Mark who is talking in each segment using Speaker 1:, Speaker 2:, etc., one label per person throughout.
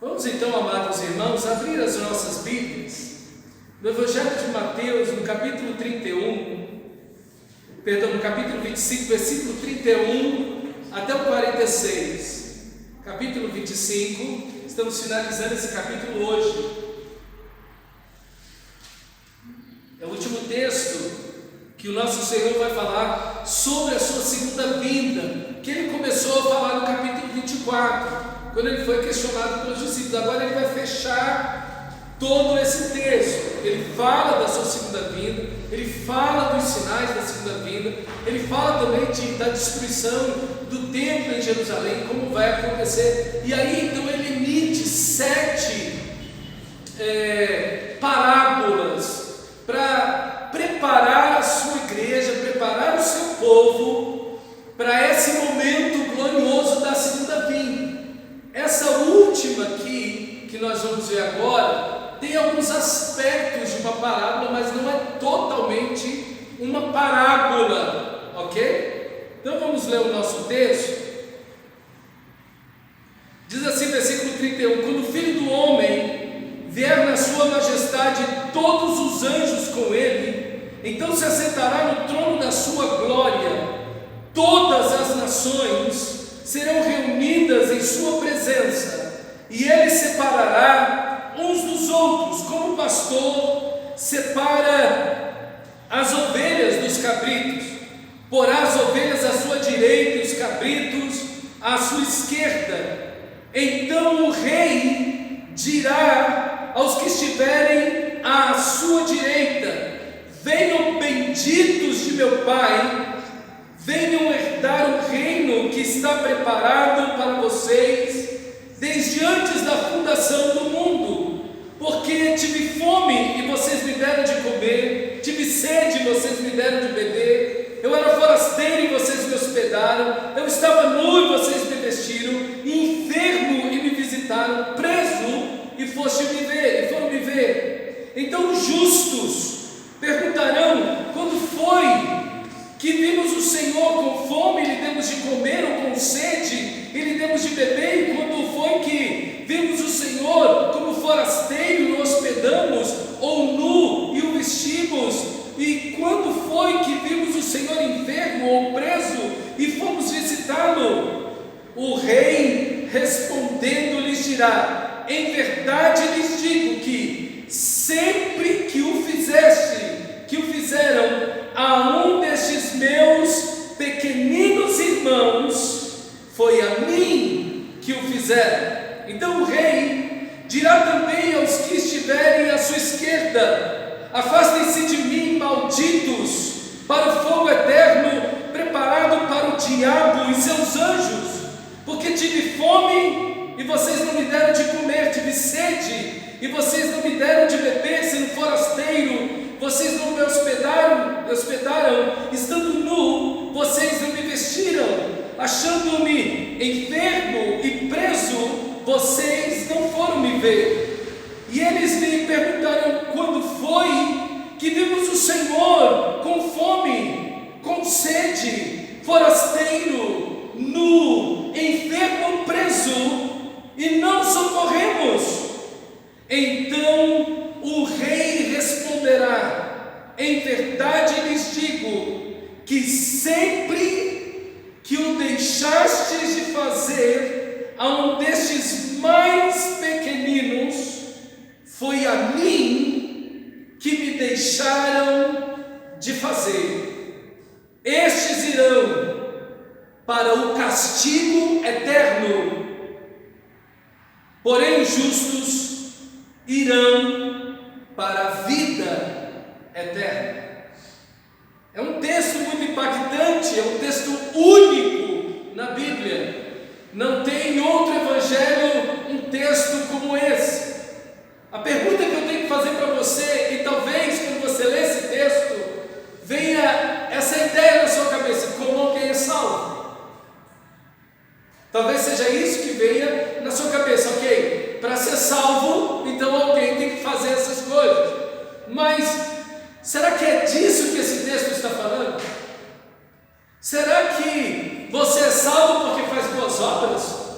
Speaker 1: Vamos então, amados irmãos, abrir as nossas Bíblias no Evangelho de Mateus, no capítulo 25, versículo 31 até o 46. Capítulo 25, estamos finalizando esse capítulo hoje. É o último texto que o nosso Senhor vai falar sobre a sua segunda vinda, que ele começou a falar no capítulo 24, quando ele foi questionado pelos discípulos. Agora ele vai fechar todo esse texto. Ele fala da sua segunda vinda, ele fala dos sinais da segunda vinda, ele fala também da destruição do templo em Jerusalém, como vai acontecer. E aí então ele emite 7 parábolas para preparar a sua igreja, preparar o seu povo para esse momento glorioso da segunda vinda. Essa última aqui, que nós vamos ver agora, tem alguns aspectos de uma parábola, mas não é totalmente uma parábola, ok? Então vamos ler o nosso texto. Diz assim, versículo 31: quando o Filho do Homem vier na sua majestade, todos os anjos com ele, então se assentará no trono da sua glória. Todas as nações serão reunidas em sua presença, e ele separará uns dos outros, como o pastor separa as ovelhas dos cabritos. Porá as ovelhas à sua direita e os cabritos à sua esquerda. Então o rei dirá aos que estiverem à sua direita: venham benditos de meu Pai, venham herdar o reino que está preparado para vocês desde antes da fundação do mundo. Porque tive fome e vocês me deram de comer, tive sede e vocês me deram de beber, eu era forasteiro e vocês me hospedaram, eu estava nu e vocês me vestiram, e enfermo e me visitaram, preso e foram me ver. Então os justos perguntarão: quando foi que vimos o Senhor com fome e lhe demos de comer, ou com sede e lhe demos de beber? E quando foi que vimos o Senhor como forasteiro e o hospedamos, ou nu e o vestimos? E quando foi que vimos o Senhor enfermo ou preso e fomos visitá-lo? O rei respondendo lhes dirá: em verdade lhes digo que sempre que o fizeram a um destes meus pequeninos irmãos, foi a mim que o fizeram. Então o rei dirá também aos que estiverem à sua esquerda: afastem-se de mim, malditos, para o fogo eterno preparado para o diabo e seus anjos, porque tive fome e vocês não me deram de comer, tive sede e vocês não me deram de beber, sendo forasteiro vocês não me hospedaram, estando nu, vocês não me vestiram, achando-me enfermo e preso, vocês não foram me ver. E eles me perguntarão: quando foi que vimos o Senhor com fome, com sede, forasteiro, nu, enfermo, preso, e não socorremos? Então o rei responderá: em verdade lhes digo que sempre que o deixastes de fazer a um destes mais pequeninos, foi a mim que me deixaram de fazer. Estes irão para o castigo eterno, porém os justos irão para a vida eterna. É um texto muito impactante, é um texto único na Bíblia. Não tem em outro evangelho um texto como esse. A pergunta que eu tenho que fazer para você, e talvez quando você lê esse texto, venha essa ideia na sua cabeça: como alguém é salvo? Talvez seja isso que venha na sua cabeça. Ok, para ser salvo, então alguém tem que fazer essas coisas. Mas será que é disso que esse texto está falando? Será que você é salvo porque faz boas obras?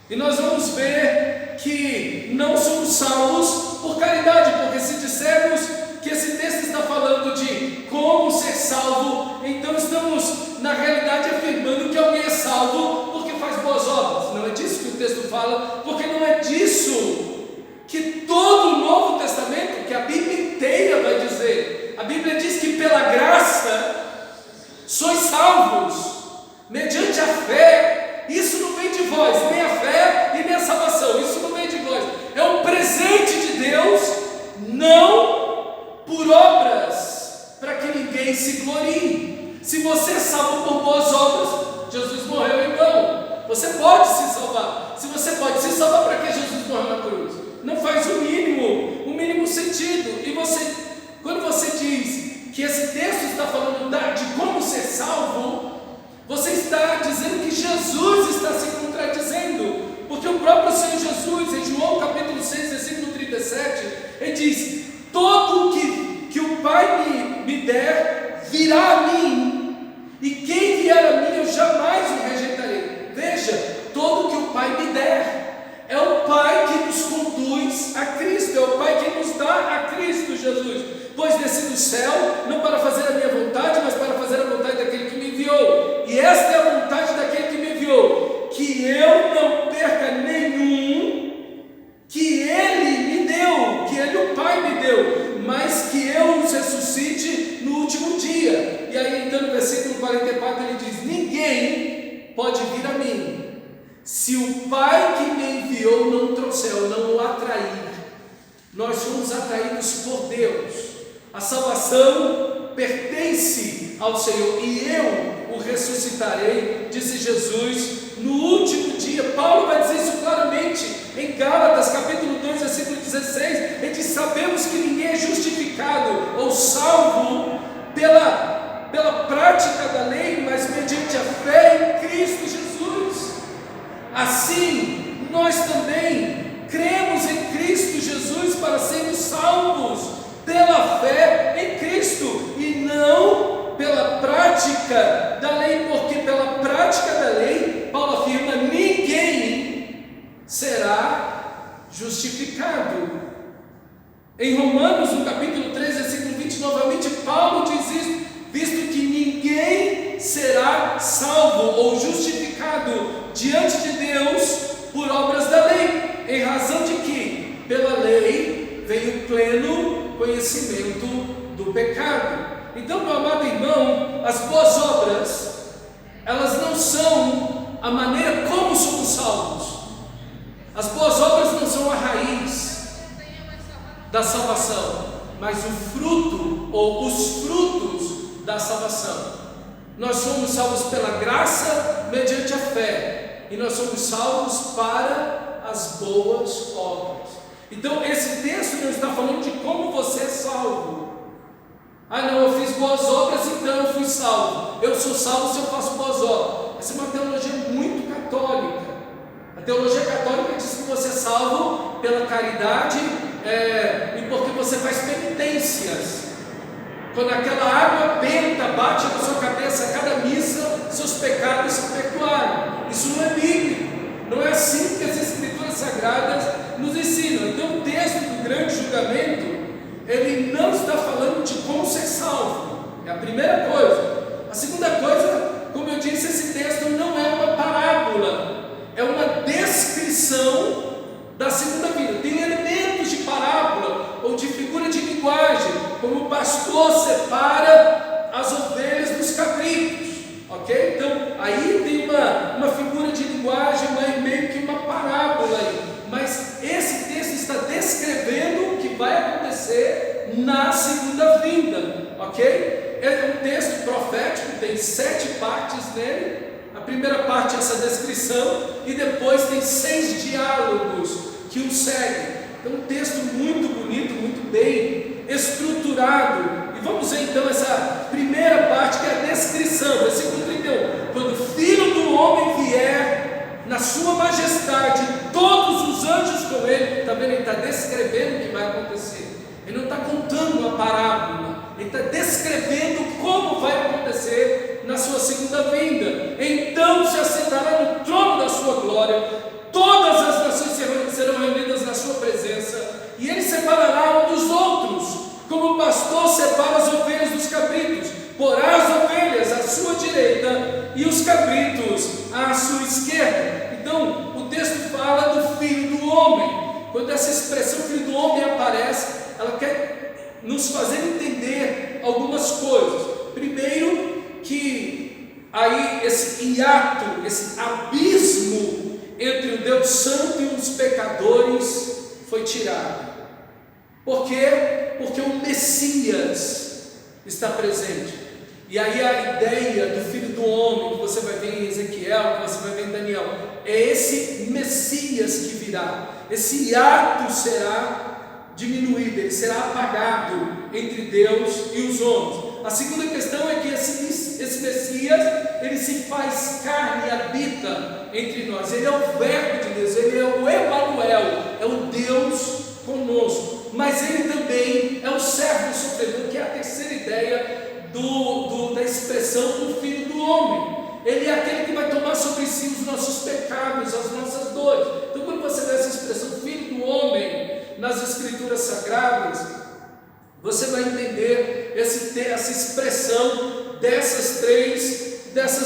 Speaker 1: E nós vamos ver que não somos salvos por caridade, porque se dissermos que esse texto está falando de como ser salvo, então estamos na realidade afirmando que alguém é salvo porque faz boas obras. Não é disso que o texto fala, porque não é disso que todo o Novo Testamento, que a Bíblia inteira vai dizer. A Bíblia diz que pela graça sois salvos, mediante a fé. Isso não vem de vós, nem a fé e nem a salvação, isso não vem de vós, é um presente de Deus, não por obras, para que ninguém se glorie. Se você é salvo por boas obras, Jesus morreu em vão. Você pode se salvar. Se você pode se salvar, para que Jesus morreu na cruz? Não faz o mínimo sentido. E você, quando você diz que esse texto está falando de como ser salvo, você está dizendo que Jesus está se contradizendo, porque o próprio Senhor Jesus, em João capítulo 6, versículo 37, ele diz: todo que o Pai me der, virá a mim, e quem vier a mim, eu jamais o rejeitarei. Veja, todo que o Pai me der, é o Pai que nos conduz a Cristo, é o Pai que nos dá a Cristo Jesus, pois desci do céu, não para fazer a minha vontade, mas para fazer a vontade daquele que me enviou. E esta é a vontade daquele que me enviou, que eu não perca nenhum que Ele me deu, que Ele, o Pai, me deu, mas que eu os ressuscite no último dia. E aí então no versículo 44 ele diz: ninguém pode vir a mim, se o Pai que me enviou não trouxer, ou não o atrair. Nós somos atraídos por Deus. A salvação pertence ao Senhor, e eu o ressuscitarei, disse Jesus, no último dia. Paulo vai dizer isso claramente em Gálatas capítulo 2, versículo 16. Ele diz: sabemos que ninguém é justificado ou salvo pela prática da lei, mas mediante a fé em Cristo Jesus. Assim, nós também cremos em Cristo Jesus para sermos salvos pela fé em Cristo, e não pela prática da lei, porque pela prática da lei, Paulo afirma, ninguém será justificado. Em Romanos, no capítulo 3, versículo 20, novamente Paulo diz isso: visto que ninguém será salvo ou justificado diante de Deus por obras da lei, em razão de que pela lei veio o pleno conhecimento do pecado. Então, meu amado irmão, as boas obras, elas não são a maneira como somos salvos. As boas obras não são a raiz da salvação, mas o fruto ou os frutos da salvação. Nós somos salvos pela graça mediante a fé, e nós somos salvos para as boas obras. Então esse texto não está falando de como você é salvo. Ah não, eu fiz boas obras, então eu fui salvo. Eu sou salvo se eu faço boas obras. Essa é uma teologia muito católica. A teologia católica diz que você é salvo pela caridade e porque você faz penitências. Quando aquela água benta bate na sua cabeça a cada missa, seus pecados são perdoados. Isso não é bíblico. Não é assim que as Escrituras Sagradas nos ensinam. Então o texto do grande julgamento, ele não está falando de como ser salvo. É a primeira coisa. A segunda coisa, como eu disse, esse texto não é uma parábola, é uma descrição da segunda vida. Tem elementos de parábola ou de figura de linguagem, como o pastor separa as ovelhas dos cabritos, ok? Então aí tem uma figura de linguagem, meio que uma parábola aí. Mas esse texto está descrevendo o que vai acontecer na segunda vinda, ok? É um texto profético, tem 7 partes nele. A primeira parte é essa descrição, e depois tem 6 diálogos que o seguem. Então um texto muito bonito, muito bem estruturado. E vamos ver então essa primeira parte, que é a descrição, versículo 31. Quando o Filho do Homem vier na sua majestade, todos os anjos com ele. Está vendo? Ele está descrevendo o que vai acontecer. Ele não está contando uma parábola, ele está descrevendo como vai acontecer na sua segunda vinda. Então se assentará no trono da sua glória, toda e os cabritos à sua esquerda. Então, o texto fala do Filho do Homem. Quando essa expressão Filho do Homem aparece, ela quer nos fazer entender algumas coisas. Primeiro, que aí esse hiato, esse abismo entre o Deus Santo e os pecadores foi tirado. Por quê? Porque o Messias está presente. E aí a ideia do Filho do Homem, que você vai ver em Ezequiel, que você vai ver em Daniel, é esse Messias que virá. Esse hiato será diminuído, ele será apagado entre Deus e os homens. A segunda questão é que esse Messias, ele se faz carne e habita entre nós. Ele é o Verbo de Deus, ele é o Emanuel, é o Deus conosco. Mas ele também é o servo sofredor, que é a terceira ideia da expressão do Filho do Homem. Ele é aquele que vai tomar sobre si os nossos pecados, as nossas dores. Então, quando você vê essa expressão Filho do Homem nas Escrituras Sagradas, você vai entender essa expressão dessas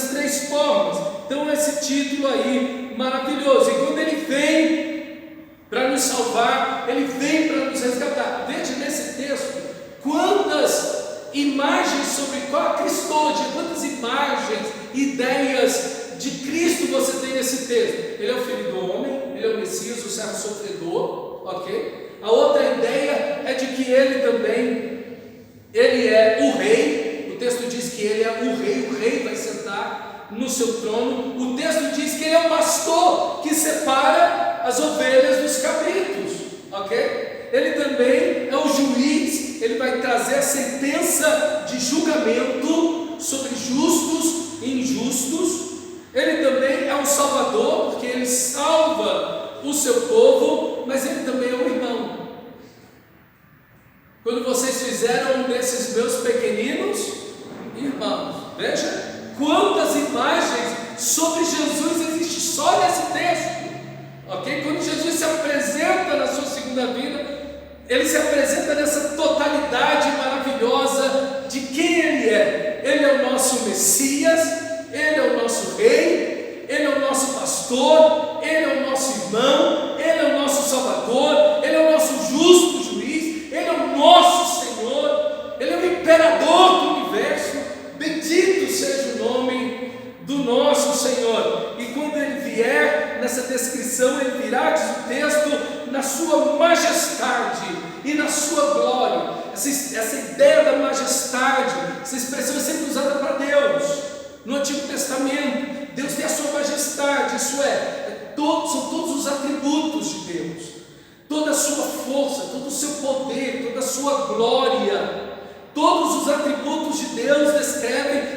Speaker 1: três formas. Então, esse título aí maravilhoso. E quando ele vem para nos salvar, ele vem para nos resgatar. Veja nesse texto quantas imagens sobre qual a cristologia, quantas imagens, ideias de Cristo você tem nesse texto. Ele é o Filho do Homem, ele é o Messias, o servo sofredor, ok? A outra ideia é de que ele também, ele é o rei. O texto diz que ele é o rei vai sentar no seu trono. O texto diz que ele é o pastor que separa as ovelhas dos cabritos, ok? Ele também é o juiz, ele vai trazer a sentença de julgamento sobre justos e injustos. Ele também é um salvador, porque ele salva o seu povo, mas ele também é um irmão. Quando vocês fizeram um desses meus pequeninos irmãos, veja quantas imagens sobre Jesus existe só nesse texto, ok? Quando Jesus se apresenta na sua segunda vinda, ele se apresenta nessa totalidade maravilhosa de quem ele é. Ele é o nosso Messias, ele é o nosso rei, ele é o nosso pastor, ele é o nosso irmão, ele é o nosso salvador, ele é o nosso justo juiz, ele é o nosso Senhor, ele é o imperador do universo. Bendito seja o nome do nosso Senhor. E quando ele vier nessa descrição, ele virá, diz o texto, na sua majestade e na sua glória. Essa ideia da majestade, essa expressão é sempre usada para Deus no Antigo Testamento. Deus tem a sua majestade, isso são todos os atributos de Deus, toda a sua força, todo o seu poder, toda a sua glória. Todos os atributos de Deus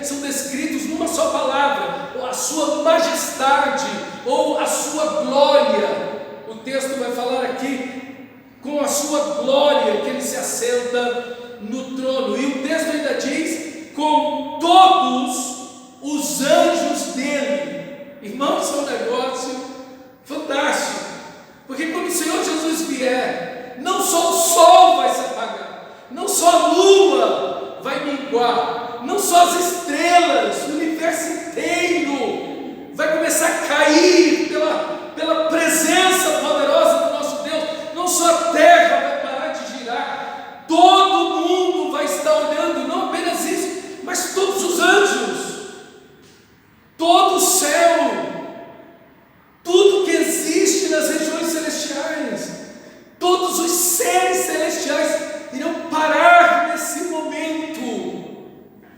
Speaker 1: são descritos numa só palavra, ou a sua majestade, ou a sua glória. O texto vai falar aqui com a sua glória, que ele se assenta no trono. E o texto ainda diz, com todos os anjos dele. Irmãos, é um negócio fantástico, porque quando o Senhor Jesus vier, não só o sol vai se apagar, não só a lua vai minguar, não só as estrelas, o universo inteiro vai começar a cair pela presença poderosa do nosso Deus. Não só a terra vai parar de girar, todo mundo vai estar olhando, não apenas isso, mas todos os anjos, todo o céu, tudo que existe nas regiões celestiais, todos os seres celestiais irão parar nesse momento.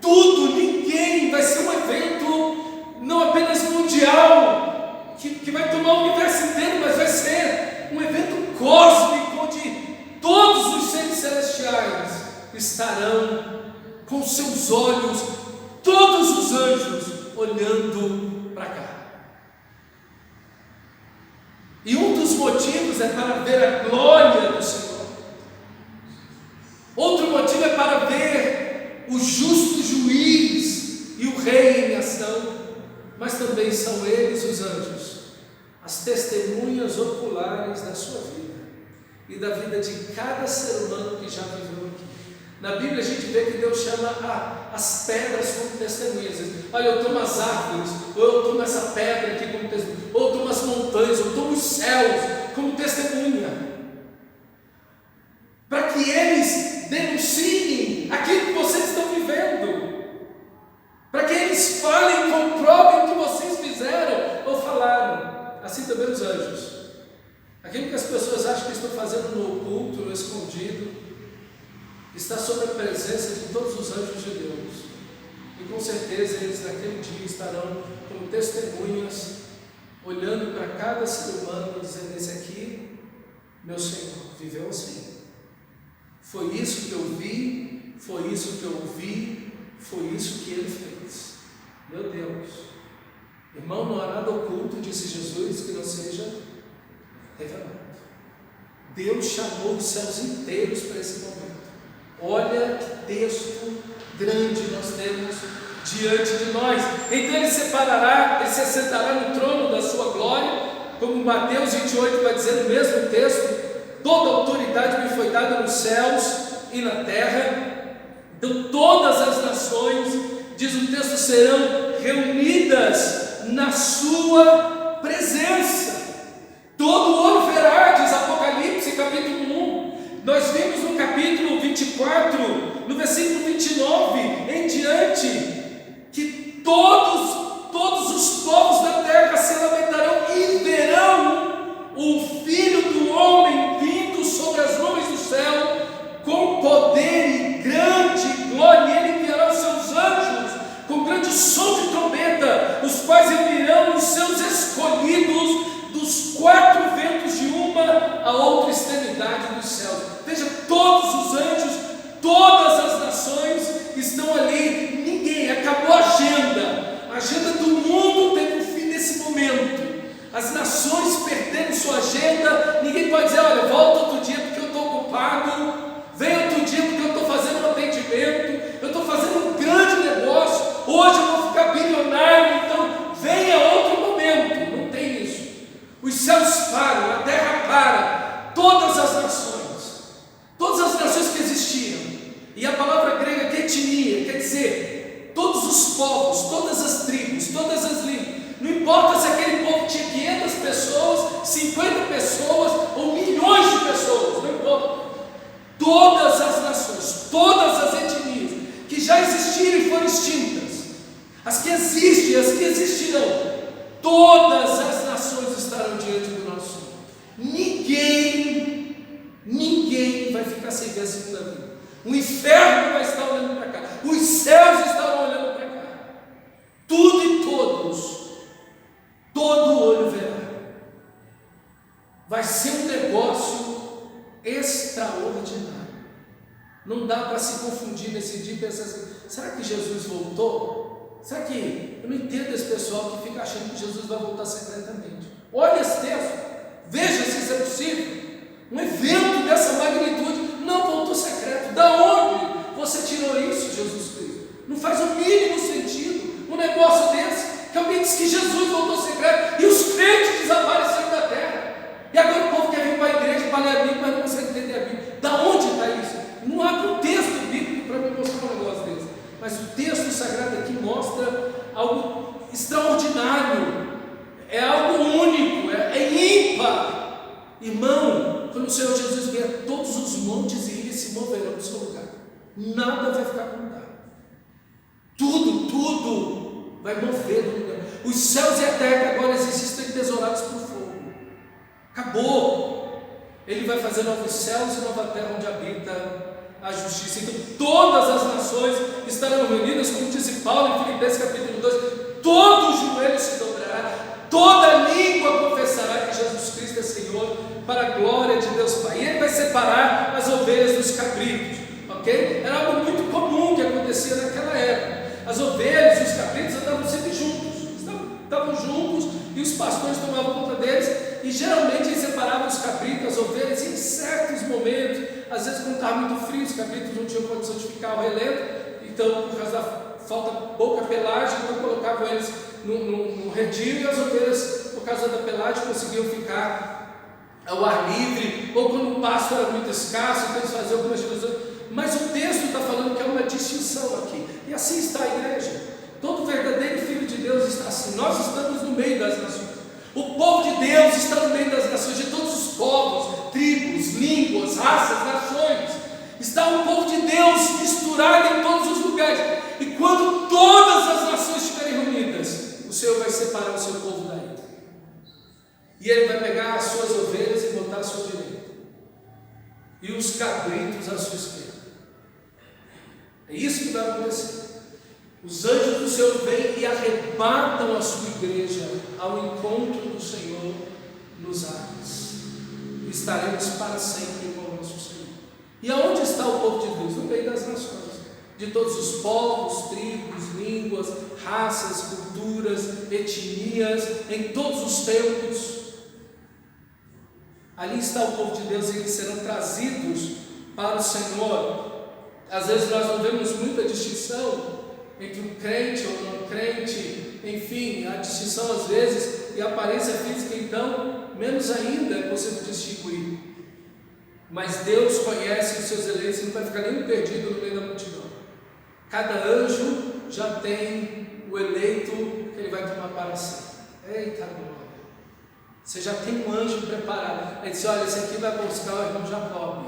Speaker 1: Tudo, ninguém, vai ser um evento não apenas mundial, que vai tomar o universo inteiro, mas vai ser um evento cósmico, onde todos os seres celestiais estarão com seus olhos, todos os anjos olhando para cá. E um dos motivos é para ver a glória do Senhor. Outro motivo é para ver o justo juiz e o rei em ação. Mas também são eles, os anjos, as testemunhas oculares da sua vida e da vida de cada ser humano que já viveu aqui. Na Bíblia a gente vê que Deus chama as pedras como testemunhas. Olha, eu tomo as árvores, ou eu tomo essa pedra aqui como testemunha, ou eu tomo as montanhas, ou eu tomo os céus como testemunha, para que eles denunciem aquilo que vocês estão vivendo, para que eles falem, comprovem o que vocês fizeram ou falaram. Assim também os anjos. Aquilo que as pessoas acham que estão fazendo no oculto, no escondido, está sob a presença de todos os anjos de Deus. E com certeza eles naquele dia estarão como testemunhas, olhando para cada ser humano, dizendo: esse aqui, meu Senhor, viveu assim. Foi isso que eu vi, foi isso que eu ouvi, foi isso que ele fez. Meu Deus. Irmão, não há nada oculto, disse Jesus, que não seja revelado. Deus chamou os céus inteiros para esse momento. Olha que texto grande nós temos diante de nós. Então ele separará, ele se assentará no trono da sua glória, como Mateus 28 vai dizer no mesmo texto: toda autoridade me foi dada nos céus e na terra. Então todas as nações, diz o texto, serão reunidas na sua presença. Todo olho verá, diz Apocalipse capítulo 1. Nós vimos no capítulo 24, no versículo 29 em diante, que todos os povos da terra se lamentarão e verão o Filho do Homem vindo sobre as nuvens do céu, com poder e grande glória, e ele enviará os seus anjos com grande som de trombeta, os quais enviarão os seus escolhidos dos quatro ventos de uma a outra extremidade dos céus. Veja, todos os anjos, todas as nações estão ali. Ninguém, acabou a agenda do mundo teve um fim nesse momento. As nações perderam sua agenda. Ninguém pode dizer: olha, volta outro dia porque eu estou ocupado, vem outro dia porque eu estou fazendo um atendimento, eu estou fazendo um grande negócio, hoje eu vou ficar bilionário, então venha outro momento. Não tem isso. Os céus param, a terra para, todas as nações que existiam. E a palavra grega ketenia quer dizer todos os povos, todas as tribos, todas as línguas. Não importa se aquele povo tinha 500 pessoas, 50 pessoas ou milhões de pessoas, não importa. Todas as nações, todas as etnias que já existiram e foram extintas, as que existem, as que existirão, todas as nações estarão diante do nosso Senhor. Ninguém vai ficar sem ver a segunda vida. O inferno vai estar olhando para cá, os céus estarão olhando para cá. Tudo e todos, todo olho verá. Vai ser um negócio extraordinário. Não dá para se confundir nesse dia e pensar assim: será que Jesus voltou? Será que... Eu não entendo esse pessoal que fica achando que Jesus vai voltar secretamente. Olha esse texto, veja se isso é possível. Um evento dessa magnitude não voltou secreto. Da onde você tirou isso, Jesus Cristo? Não faz o mínimo sentido um negócio desse, que alguém diz que Jesus voltou secreto e os crentes desapareceram da terra. E agora o povo quer vir para a igreja para ler a Bíblia, mas não consegue entender a Bíblia. Da onde está isso? Não há um texto bíblico para me mostrar um negócio desse. Mas o texto sagrado aqui mostra algo extraordinário, é algo único, é ímpar. Irmão, quando o Senhor Jesus vier, todos os montes e ilhas se moverão do seu lugar. Nada vai ficar contado. Tudo vai mover do lugar. Os céus e a terra agora existem desolados por fogo. Acabou. Ele vai fazer novos céus e nova terra onde habita a justiça. Então todas as nações estarão reunidas, como disse Paulo em Filipenses capítulo 2, todo joelho se dobrará, toda língua confessará que Jesus Cristo é Senhor, para a glória de Deus Pai. E ele vai separar as ovelhas dos cabritos, ok? Era algo muito comum que acontecia naquela época. As ovelhas e os cabritos andavam sempre juntos, estavam juntos, e os pastores tomavam conta deles, e geralmente eles separavam os cabritos, as ovelhas, em certos momentos. Às vezes, quando estava muito frio, os cabritos não tinham condição de ficar ao relento, então, por causa da falta pouca pelagem, então colocavam eles no redil, e as ovelhas, por causa da pelagem, conseguiam ficar ao ar livre, ou quando o pasto era muito escasso, então eles faziam algumas divisões. Mas o texto distinção aqui. E assim está a igreja. Todo verdadeiro filho de Deus está assim. Nós estamos no meio das nações. O povo de Deus está no meio das nações, de todos os povos, tribos, línguas, raças, nações. Está o povo de Deus misturado em todos os lugares. E quando todas as nações estiverem reunidas, o Senhor vai separar o seu povo daí. E Ele vai pegar as suas ovelhas e botar à sua direita, e os cabritos à sua esquerda. É isso que vai acontecer. Os anjos do Senhor vêm e arrebatam a sua igreja ao encontro do Senhor nos ares. E estaremos para sempre com o nosso Senhor. E aonde está o povo de Deus? No meio das nações, de todos os povos, tribos, línguas, raças, culturas, etnias, em todos os tempos. Ali está o povo de Deus, e eles serão trazidos para o Senhor. Às vezes nós não vemos muita distinção entre um crente ou não crente, enfim, a distinção às vezes, e a aparência física, então, menos ainda é possível distinguir. Mas Deus conhece os seus eleitos, e não vai ficar nenhum perdido no meio da multidão. Cada anjo já tem o eleito que ele vai tomar para si. Eita glória! Você já tem um anjo preparado. Ele disse: olha, esse aqui vai buscar o irmão Jacob.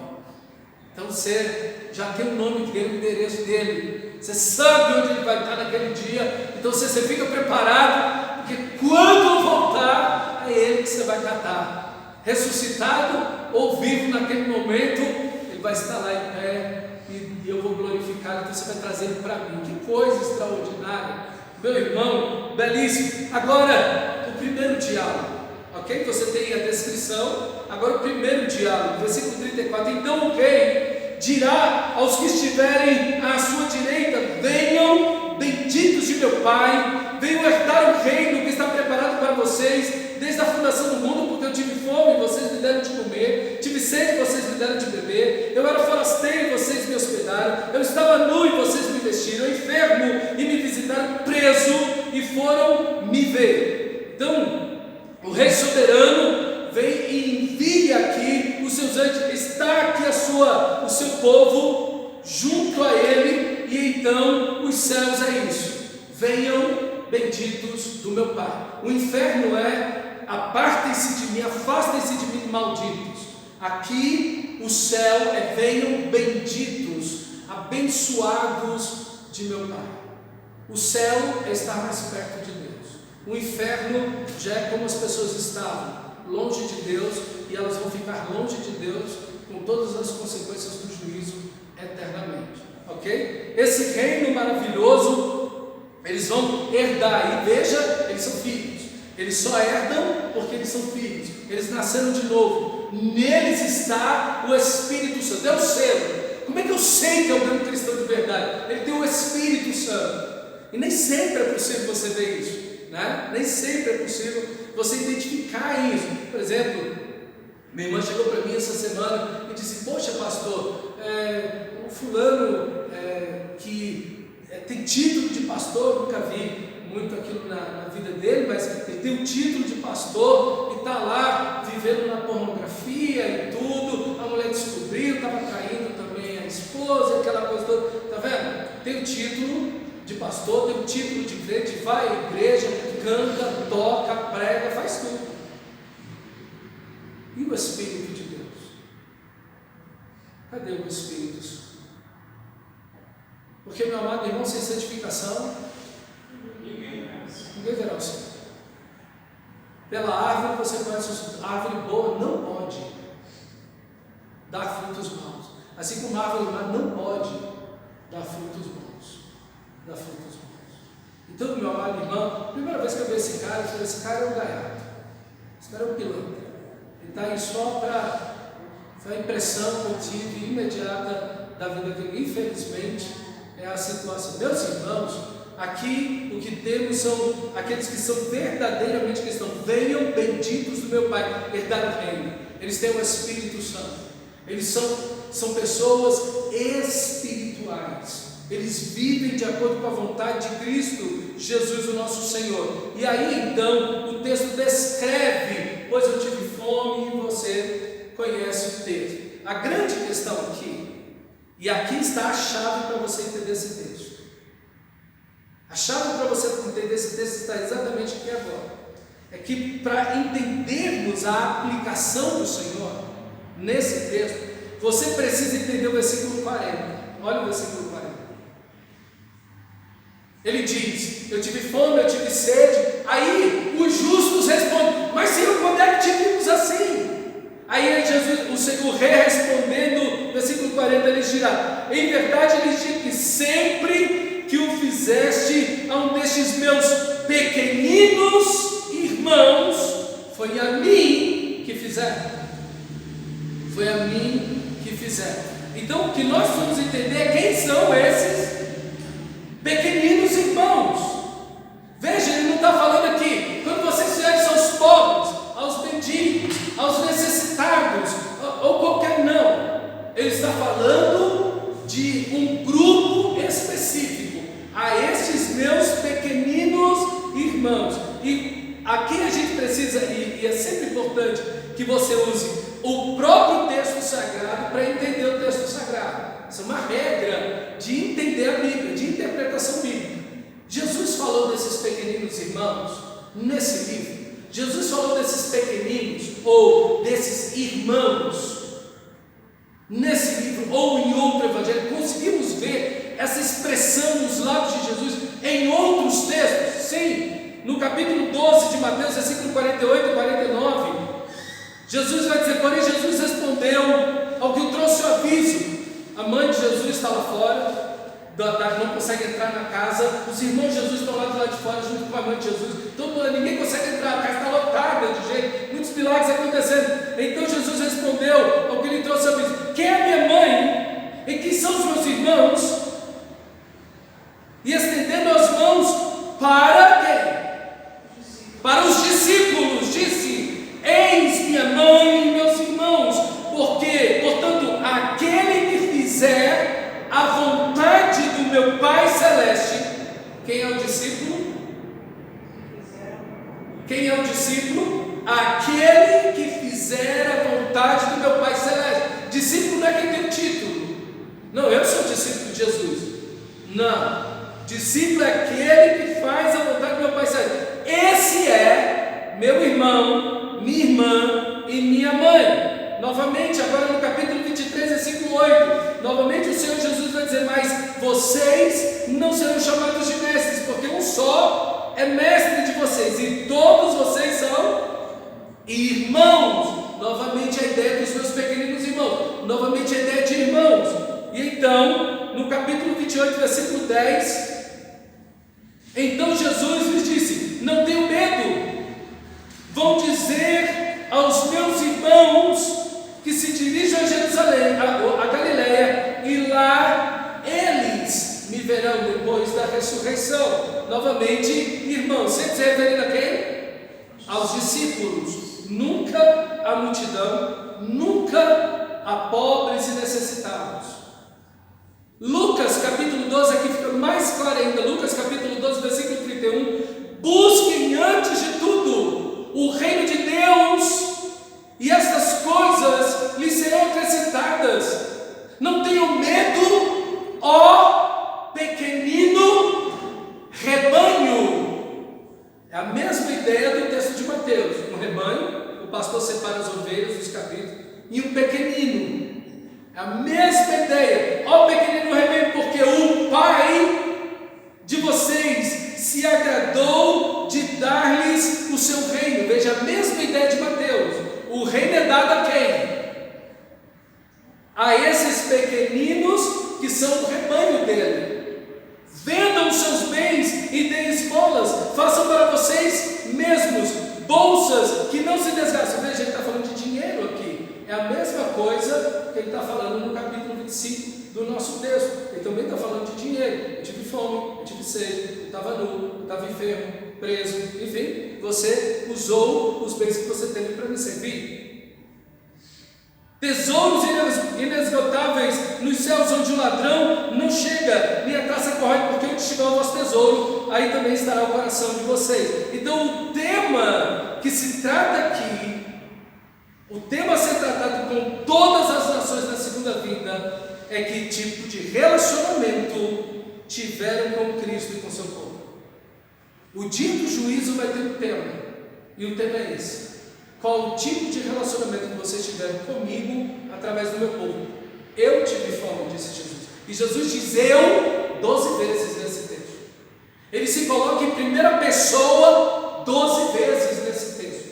Speaker 1: Então você já tem o nome dele, o endereço dele. Você sabe onde ele vai estar naquele dia. Então você fica preparado, porque quando voltar, é ele que você vai catar. Ressuscitado ou vivo naquele momento, ele vai estar lá em pé e eu vou glorificar. Então você vai trazer ele para mim. Que coisa extraordinária, meu irmão, belíssimo. Agora, o primeiro diálogo. Ok? Você tem a descrição. Agora o primeiro diálogo, versículo 34. Então o rei dirá aos que estiverem à sua direita: venham, benditos de meu Pai, venham herdar o reino que está preparado para vocês desde a fundação do mundo, porque eu tive fome e vocês me deram de comer, tive sede e vocês me deram de beber, eu era forasteiro e vocês me hospedaram, eu estava nu e vocês me vestiram, enfermo e me visitaram, preso e foram me ver. Então o rei soberano vem e envia aqui os seus anjos. Está aqui o seu povo junto a ele, e então os céus é isso: venham, benditos do meu Pai. O inferno é: apartem-se de mim, afastem-se de mim, malditos. Aqui o céu é: venham, benditos, abençoados de meu Pai. O céu é estar mais perto de Deus. O inferno já é como as pessoas estavam, longe de Deus, e elas vão ficar longe de Deus com todas as consequências do juízo eternamente. Ok? Esse reino maravilhoso eles vão herdar. E veja, eles são filhos. Eles só herdam porque eles são filhos. Eles nasceram de novo. Neles está o Espírito Santo. É o selo. Como é que eu sei que é um grande cristão de verdade? Ele tem o Espírito Santo. E nem sempre é possível você ver isso. Né? Nem sempre é possível você identificar isso. Por exemplo, minha irmã chegou para mim essa semana e disse: poxa pastor, o fulano que tem título de pastor, nunca vi muito aquilo na vida dele, mas ele tem um título de pastor e está lá vivendo na pornografia e tudo. A mulher descobriu, estava traindo também a esposa, aquela coisa toda. Está vendo? Tem o título de pastor, tem o título de crente, vai à igreja, canta, toca, prega, faz tudo. E o Espírito de Deus? Cadê o Espírito Santo? Porque, meu amado irmão, sem santificação ninguém verá o Senhor. Pela árvore você conhece. A árvore boa não pode dar frutos maus, assim como a árvore má não pode dar frutos bons. Então, meu amado irmão, a primeira vez que eu vi esse cara, eu falei: esse cara é um gaiato, esse cara é um pilantra. Ele está aí só para. Foi a impressão que eu tive imediata da vida dele. Infelizmente é a situação. Meus irmãos, aqui o que temos são aqueles que são verdadeiramente cristãos. Venham, benditos do meu Pai, herdar o reino. Eles têm o Espírito Santo. Eles são pessoas espirituais. Eles vivem de acordo com a vontade de Cristo Jesus, o nosso Senhor. E aí então o texto descreve: pois eu tive fome, e você conhece o texto. A grande questão aqui, E aqui está a chave para você entender esse texto. A chave para você entender esse texto está exatamente aqui agora. É que para entendermos a aplicação do Senhor nesse texto, você precisa entender o versículo 40. Olha o versículo 40. Ele diz: eu tive fome, eu tive sede. Aí os justos respondem: mas Senhor, quando é que te vimos assim? Aí Jesus, o rei respondendo, versículo 40, ele dirá: em verdade lhes digo que sempre que o fizeste a um destes meus pequeninos irmãos, foi a mim que fizeram. Foi a mim que fizeram. Então o que nós vamos entender é quem são esses pequeninos irmãos. Veja, ele não está falando aqui, quando vocês fizerem aos pobres, aos mendigos, aos necessitados, ou qualquer não. Ele está falando de um grupo específico, a estes meus pequeninos irmãos. E aqui a gente precisa, e é sempre importante que você use o próprio texto sagrado para entender o texto sagrado. Isso é uma regra de entender a Bíblia, de interpretação bíblica. Jesus falou desses pequeninos irmãos nesse livro. Jesus falou desses pequeninos ou desses irmãos nesse livro ou em outro evangelho. Conseguimos ver essa expressão nos lábios de Jesus em outros textos? Sim, no capítulo 12 de Mateus, versículo 48 e 49, Jesus vai dizer: porém Jesus respondeu ao que o trouxe o aviso. A mãe de Jesus está lá fora, não consegue entrar na casa, os irmãos de Jesus estão lá do lado de fora junto com a mãe de Jesus, ninguém consegue entrar, a casa está lotada de gente, muitos milagres acontecendo. Então Jesus respondeu ao que lhe trouxe o aviso: quem é minha mãe e quem são os meus irmãos? E estendendo as mãos para quem? Para os discípulos, disse: eis minha mãe e meus irmãos, porque, portanto, aquele que fizer a vontade do meu Pai Celeste. Quem é o discípulo? Quem é o discípulo? Aquele que fizer a vontade do meu Pai Celeste. Discípulo não é quem tem o título. Não, eu sou discípulo de Jesus. Não. Discípulo é aquele que faz a vontade do meu Pai Celeste. Esse é meu irmão, minha irmã e minha mãe. Novamente, agora no capítulo 23, versículo 8, novamente o Senhor Jesus vai dizer: mas vocês não serão chamados de mestres, porque um só é mestre de vocês, e todos vocês são irmãos. Novamente a ideia dos meus pequeninos irmãos, novamente a ideia de irmãos. E então, no capítulo 28, versículo 10, então Jesus lhes disse: não tenham medo, vão dizer aos meus irmãos que se dirijam a Jerusalém, a Galileia, e lá eles me verão depois da ressurreição. Novamente, irmãos, sempre se referindo a quem? Aos discípulos, nunca a multidão, nunca a pobres e necessitados. Lucas capítulo 12, aqui fica mais claro ainda. Lucas capítulo 12, versículo 31: busquem antes de tudo o reino de Deus, e estas coisas lhes serão acrescentadas. Não tenham medo, ó pequenino rebanho. É a mesma ideia do texto de Mateus. Um rebanho, o pastor separa as ovelhas dos cabritos, e um pequenino. É a mesma ideia, ó pequenino rebanho, porque o Pai de vocês se agradou de dar-lhes o seu reino. Veja a mesma ideia de Mateus. O reino é dado a quem? A esses pequeninos que são o rebanho dele. Vendam os seus bens e deem esmolas. Façam para vocês mesmos bolsas que não se desgastam. Veja, ele está falando de dinheiro aqui. É a mesma coisa que ele está falando no capítulo 25 do nosso texto. Ele também está falando de dinheiro. Eu tive fome, eu tive sede, eu estava nu, eu estava enfermo, preso, enfim, você usou os bens que você teve para me servir. Tesouros inesgotáveis nos céus, onde o ladrão não chega, nem a traça corrói, porque onde estiver o vosso tesouro, aí também estará o coração de vocês. Então o tema que se trata aqui, o tema a ser tratado com todas as nações da segunda vinda, é que tipo de relacionamento tiveram com Cristo e com seu povo. O dia do juízo vai ter um tema, e o tema é esse: qual o tipo de relacionamento que vocês tiveram comigo através do meu povo? Eu tive fome, disse Jesus. E Jesus diz eu 12 vezes nesse texto. Ele se coloca em primeira pessoa 12 vezes nesse texto.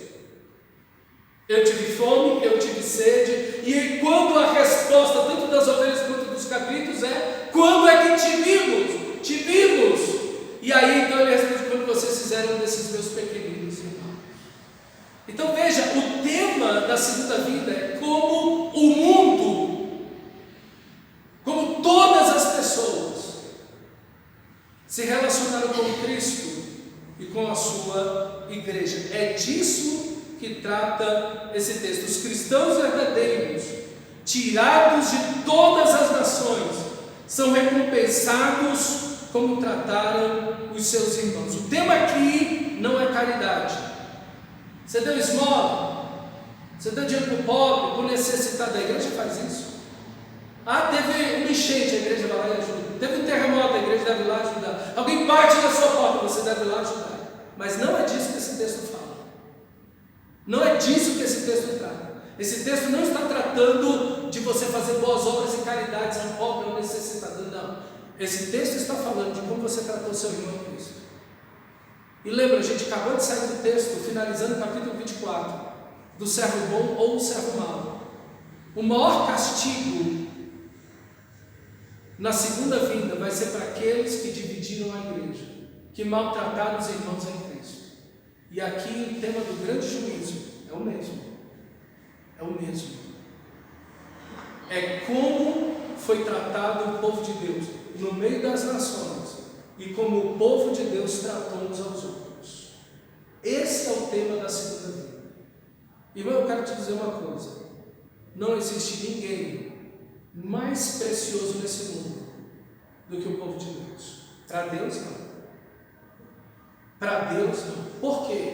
Speaker 1: Eu tive fome, eu tive sede. E quando a resposta tanto das ovelhas quanto dos cabritos é: quando é que te vimos? Te vimos. E aí então ele responde: quando vocês fizeram um desses meus pequeninos irmãos. Então veja, o tema da segunda vinda é como o mundo, como todas as pessoas se relacionaram com Cristo e com a sua igreja. É disso que trata esse texto. Os cristãos verdadeiros, tirados de todas as nações, são recompensados como trataram os seus irmãos. O tema aqui não é caridade. Você deu esmola, você deu dinheiro para o pobre, para o necessitado. A igreja faz isso. Teve uma enchente, a igreja vai lá e ajuda. Teve um terremoto, a igreja deve ir lá ajudar. Alguém bate na sua porta, você deve ir lá ajudar. Mas não é disso que esse texto fala. Não é disso que esse texto trata. Esse texto não está tratando de você fazer boas obras e caridades ao pobre ou necessitado. Não. Esse texto está falando de como você tratou o seu irmão em Cristo. E lembra, a gente acabou de sair do texto, finalizando o capítulo 24, do servo bom ou do servo mau. O maior castigo na segunda vinda vai ser para aqueles que dividiram a igreja, que maltrataram os irmãos em Cristo. E aqui o tema do grande juízo é o mesmo. É o mesmo. É como foi tratado o povo de Deus no meio das nações e como o povo de Deus tratou uns aos outros. Esse é o tema da segunda vinda. Irmão, eu quero te dizer uma coisa: não existe ninguém mais precioso nesse mundo do que o povo de Deus. Para Deus não. Para Deus não. Por quê?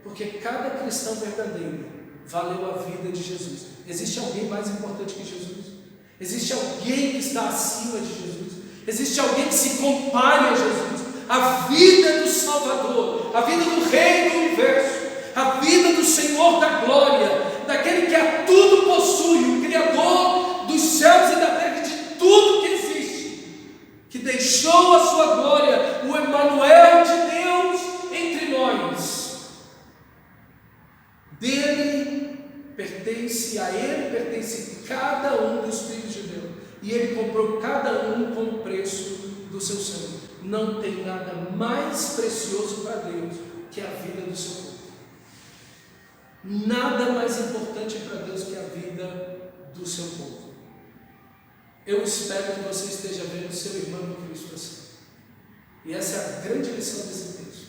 Speaker 1: Porque cada cristão verdadeiro valeu a vida de Jesus. Existe alguém mais importante que Jesus? Existe alguém que está acima de Jesus? Existe alguém que se compare a Jesus? A vida do Salvador, a vida do Rei do Universo, a vida do Senhor da glória, daquele que a tudo possui, o Criador dos céus e da terra, de tudo que existe, que deixou a sua glória, o Emanuel de Deus entre nós. Dele pertence, a ele pertence cada um dos filhos de Deus, e ele comprou cada um com o preço do seu sangue. Não tem nada mais precioso para Deus que a vida do seu povo. Nada mais importante para Deus que a vida do seu povo. Eu espero que você esteja vendo o seu irmão em Cristo assim. E essa é a grande lição desse texto.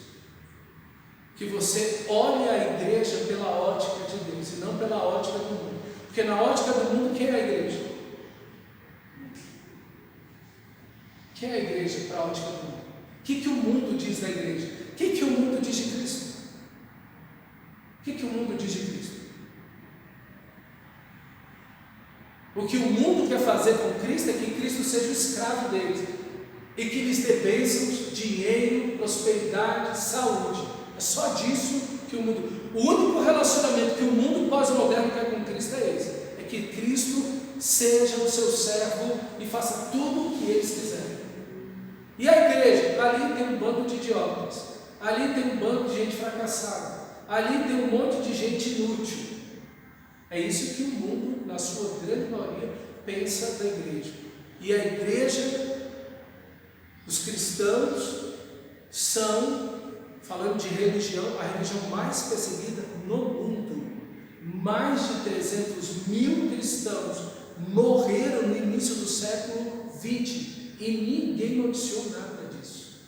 Speaker 1: Que você olhe a igreja pela ótica de Deus e não pela ótica do mundo. Porque na ótica do mundo, quem é a igreja? Quem é a igreja para a ótica do mundo? O que o mundo diz da igreja? O que o mundo diz de Cristo? O que o mundo diz de Cristo? O que o mundo quer fazer com Cristo é que Cristo seja o escravo deles e que lhes dê bênçãos, dinheiro, prosperidade, saúde. É só disso que o mundo... O único relacionamento que o mundo pós-moderno quer com Cristo é esse. É que Cristo seja o seu servo e faça tudo o que eles quiserem. E a igreja? Ali tem um bando de idiotas. Ali tem um bando de gente fracassada. Ali tem um monte de gente inútil. É isso que o mundo, na sua grande maioria, pensa da igreja. E a igreja, os cristãos, são, falando de religião, a religião mais perseguida no mundo. Mais de 300 mil cristãos morreram no início do século XX e ninguém noticiou nada disso.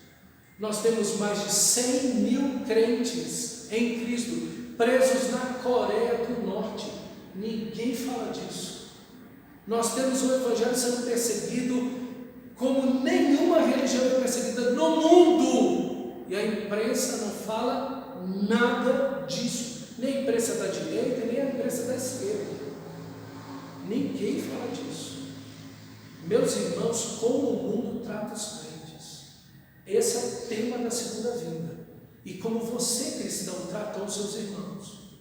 Speaker 1: Nós temos mais de 100 mil crentes em Cristo presos na Coreia do Norte. Ninguém fala disso. Nós temos o evangelho sendo perseguido como nenhuma religião é perseguida no mundo, e a imprensa não fala nada disso, nem a imprensa da direita, nem a imprensa da esquerda. Ninguém fala disso. Meus irmãos, como o mundo trata os crentes. Esse é o tema da segunda vinda. E como você, cristão, tratou os seus irmãos.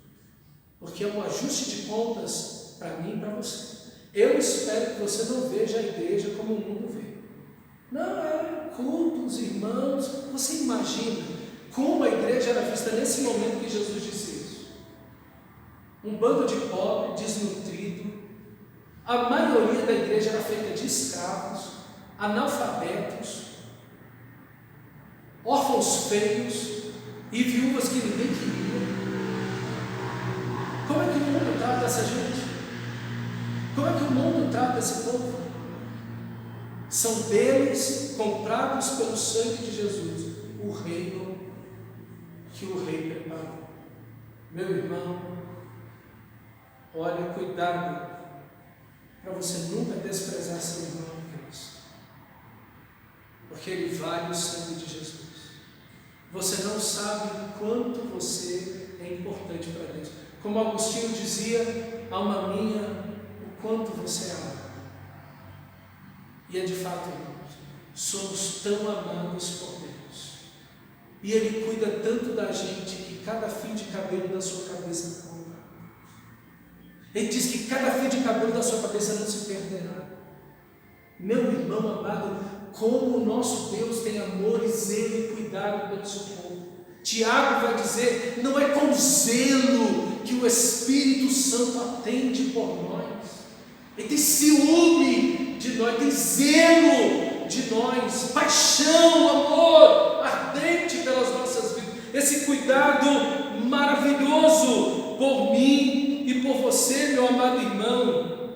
Speaker 1: Porque é um ajuste de contas para mim e para você. Eu espero que você não veja a igreja como o mundo vê. Não, é culto, os irmãos. Você imagina como a igreja era vista nesse momento que Jesus disse isso? Um bando de pobre, desnutrido. A maioria da igreja era feita de escravos, analfabetos, órfãos feios e viúvas que ninguém queria. Como é que o mundo trata essa gente? Como é que o mundo trata esse povo? São deles, comprados pelo sangue de Jesus, o reino que o rei preparou. Meu irmão, olha, cuidado para você nunca desprezar seu irmão em Cristo, porque ele vale o sangue de Jesus. Você não sabe o quanto você é importante para Deus. Como Agostinho dizia, alma minha, o quanto você ama. E é de fato, irmãos, somos tão amados por Deus. E Ele cuida tanto da gente que cada fio de cabelo da sua cabeça conta. Ele diz que cada fio de cabelo da sua cabeça não se perderá. Meu irmão amado, como o nosso Deus tem amor e zelo e cuidado pelo seu povo. Tiago vai dizer, não é com zelo que o Espírito Santo atende por nós. Ele tem ciúme de nós, tem zelo de nós, paixão, amor ardente pelas nossas vidas. Esse cuidado maravilhoso por mim e por você, meu amado irmão.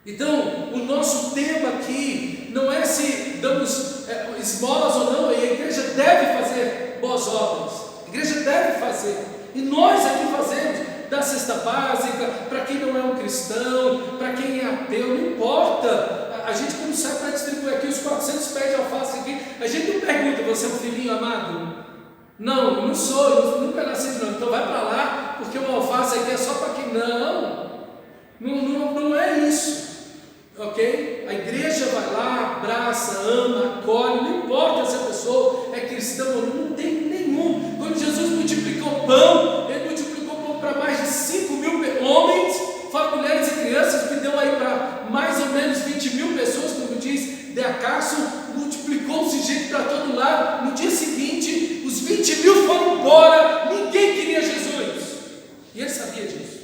Speaker 1: Então, o nosso tema aqui não é se damos esmolas ou não, e a igreja deve fazer boas obras, a igreja deve fazer, e nós aqui fazemos, da cesta básica, para quem não é um cristão, para quem é ateu, não importa. A gente quando sai para distribuir aqui os 400 pés de alface aqui, a gente não pergunta, você é um filhinho amado? Não, não sou, eu nunca nasci de novo, então vai para lá, porque o alface aqui é só para quem não é isso. Ok? A igreja vai lá, abraça, ama, acolhe, não importa se a pessoa é cristã ou não tem nenhum. Quando Jesus multiplicou pão, Ele multiplicou pão para mais de 5.000 homens, fora mulheres e crianças, que deu aí para mais ou menos 20.000 pessoas, como diz De Acaso, multiplicou-se gente para todo lado. No dia seguinte, os 20.000 foram embora, ninguém queria Jesus. E Ele sabia disso.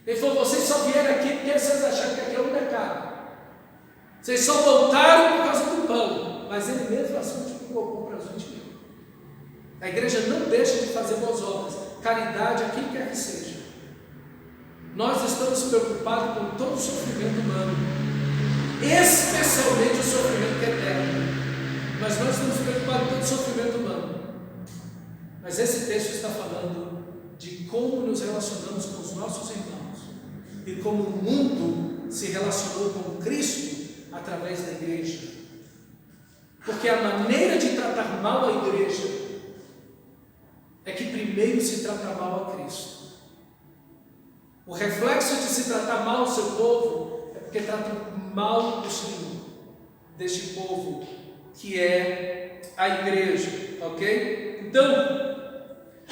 Speaker 1: Ele falou, vocês só vieram aqui porque vocês acharam que aqui é um mercado. Vocês só voltaram por causa do pão, mas Ele mesmo assim multiplicou o pão para os 20.000. A igreja não deixa de fazer boas obras, caridade a quem quer que seja. Nós estamos preocupados com todo o sofrimento humano, especialmente o sofrimento que é eterno, mas nós estamos preocupados com todo o sofrimento humano. Mas esse texto está falando de como nos relacionamos com os nossos irmãos e como o mundo se relacionou com Cristo através da igreja. Porque a maneira de tratar mal a igreja é que primeiro se trata mal a Cristo. O reflexo de se tratar mal o seu povo é porque trata mal o Senhor deste povo que é a igreja, ok? Então,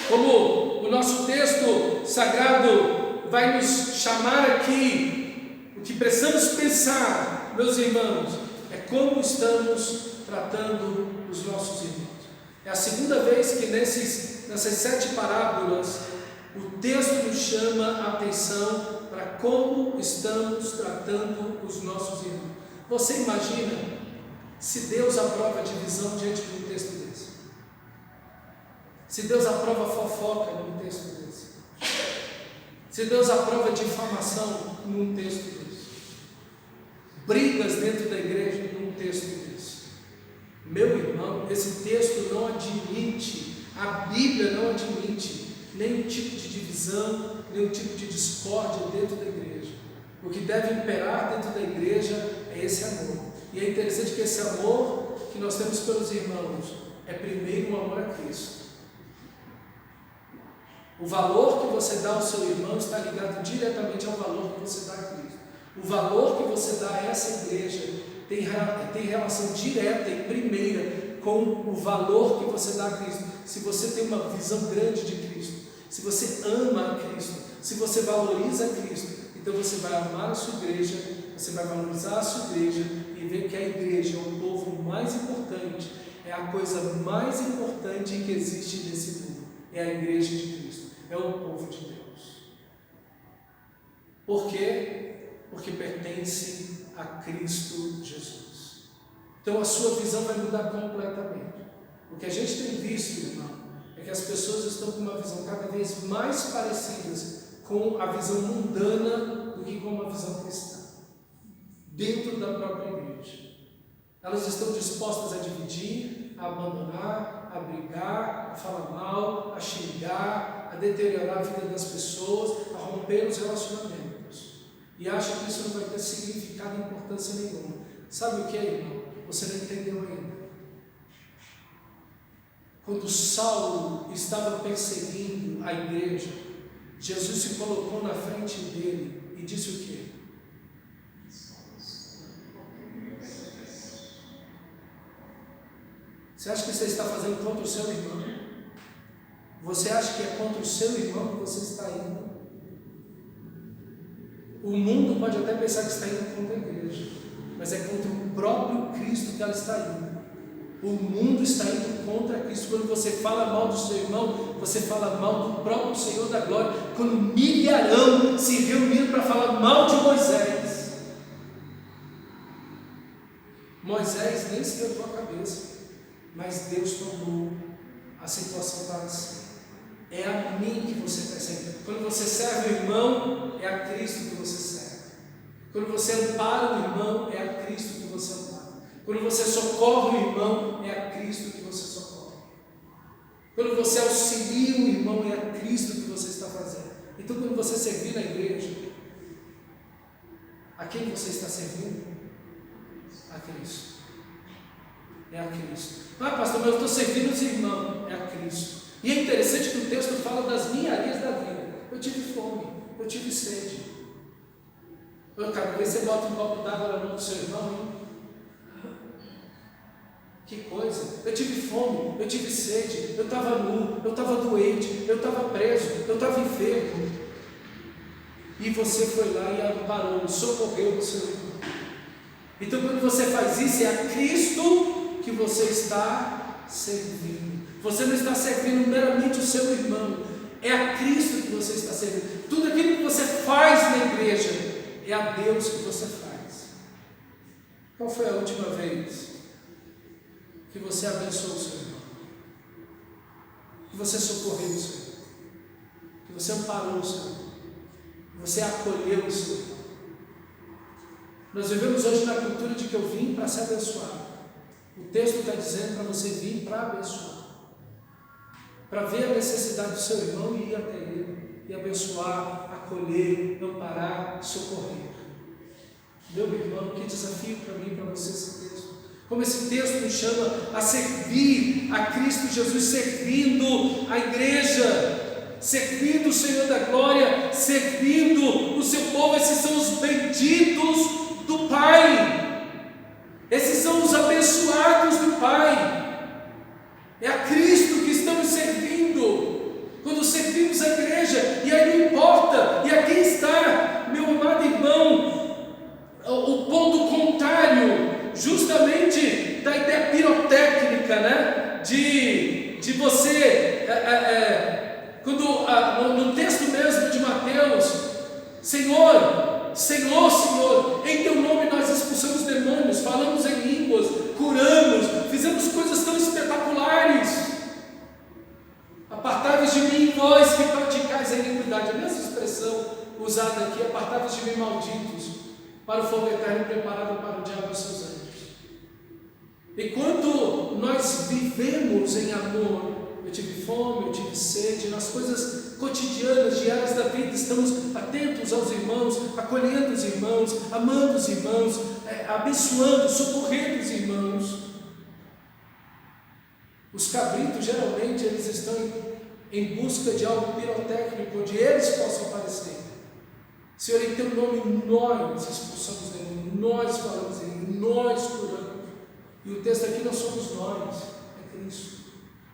Speaker 1: como o nosso texto sagrado vai nos chamar aqui, o que precisamos pensar, meus irmãos, é como estamos tratando os nossos irmãos. É a segunda vez que nessas 7 parábolas o texto nos chama a atenção para como estamos tratando os nossos irmãos. Você imagina se Deus aprova divisão diante de um texto desse? Se Deus aprova fofoca num texto desse? Se Deus aprova difamação num texto desse? Brigas dentro da igreja num texto desse? Meu irmão, esse texto não admite, a Bíblia não admite nenhum tipo de divisão, nenhum tipo de discórdia dentro da igreja. O que deve imperar dentro da igreja é esse amor. E é interessante que esse amor que nós temos pelos irmãos é primeiro um amor a Cristo. O valor que você dá ao seu irmão está ligado diretamente ao valor que você dá a Cristo. O valor que você dá a essa igreja tem relação direta e primeira com o valor que você dá a Cristo. Se você tem uma visão grande de Cristo, se você ama a Cristo, se você valoriza a Cristo, então você vai amar a sua igreja, você vai valorizar a sua igreja e ver que a igreja é o povo mais importante, é a coisa mais importante que existe nesse mundo, é a igreja de Cristo, é o povo de Deus. Por quê? Porque pertence a Cristo Jesus. Então a sua visão vai mudar completamente. O que a gente tem visto, irmão, é que as pessoas estão com uma visão cada vez mais parecida com a visão mundana do que com uma visão cristã, dentro da própria igreja. Elas estão dispostas a dividir, a abandonar, a brigar, a falar mal, a xingar, a deteriorar a vida das pessoas, a romper os relacionamentos. E acham que isso não vai ter significado e importância nenhuma. Sabe o que é, irmão? Você não entendeu ainda. Quando Saulo estava perseguindo a igreja, Jesus se colocou na frente dele e disse o quê? Você acha que você está fazendo contra o seu irmão? Você acha que é contra o seu irmão que você está indo? O mundo pode até pensar que está indo contra a igreja, mas é contra o próprio Cristo que ela está indo. O mundo está indo contra Cristo. Quando você fala mal do seu irmão, você fala mal do próprio Senhor da glória. Quando milharão se reuniram para falar mal de Moisés, Moisés nem esquentou a cabeça, mas Deus tomou a situação para si. É a mim que você percebe. Quando você serve o irmão, é a Cristo que você serve. Quando você ampara o irmão, é a Cristo que você ampara. Quando você socorre o irmão, é a Cristo que você socorre. Quando você auxilia o irmão, é a Cristo que você está fazendo. Então, quando você servir na igreja, a quem você está servindo? A Cristo. É a Cristo. Ah, pastor, mas eu estou servindo os irmãos. É a Cristo. E é interessante que o texto fala das ninharias da vida. Eu tive fome, eu tive sede. Cada vez você bota um copo d'água na mão do seu irmão, hein? Que coisa, eu tive fome, eu tive sede, eu estava nu, eu estava doente, eu estava preso, eu estava enfermo. E você foi lá e amparou, socorreu o seu irmão. Então, quando você faz isso, é a Cristo que você está servindo. Você não está servindo meramente o seu irmão, é a Cristo que você está servindo. Tudo aquilo que você faz na igreja, é a Deus que você faz. Qual foi a última vez que você abençoou o seu irmão? Que você socorreu o seu irmão? Que você amparou o seu irmão? Que você acolheu o seu irmão? Nós vivemos hoje na cultura de que eu vim para ser abençoado. O texto está dizendo para você vir para abençoar, para ver a necessidade do seu irmão e ir até ele, e abençoar, acolher, amparar, socorrer. Meu irmão, que desafio para mim e para você esse texto. Como esse texto nos chama a servir a Cristo Jesus, servindo a igreja, servindo o Senhor da glória, servindo o seu povo. Esses são os benditos do Pai, esses são os abençoados do Pai. É a Cristo que estamos servindo quando servimos a igreja. E aí não importa, e aqui está, meu amado irmão, o ponto contrário justamente da ideia pirotécnica, né? De você, quando no texto mesmo de Mateus, Senhor, em teu nome nós expulsamos demônios, falamos em línguas, curamos, fizemos coisas tão espetaculares. Apartai-vos de mim, vós que praticais a iniquidade. A mesma expressão usada aqui, apartai-vos de mim, malditos, para o fogo eterno preparado para o diabo e os seus anjos. Enquanto nós vivemos em amor, eu tive fome, eu tive sede, nas coisas cotidianas, diárias da vida, estamos atentos aos irmãos, acolhendo os irmãos, amando os irmãos, abençoando, socorrendo os irmãos. Os cabritos, geralmente, eles estão em busca de algo pirotécnico, onde eles possam aparecer. Senhor, em teu nome nós expulsamos somos demônio, nós falamos em língua, nós curamos. E o texto aqui não somos nós, é Cristo.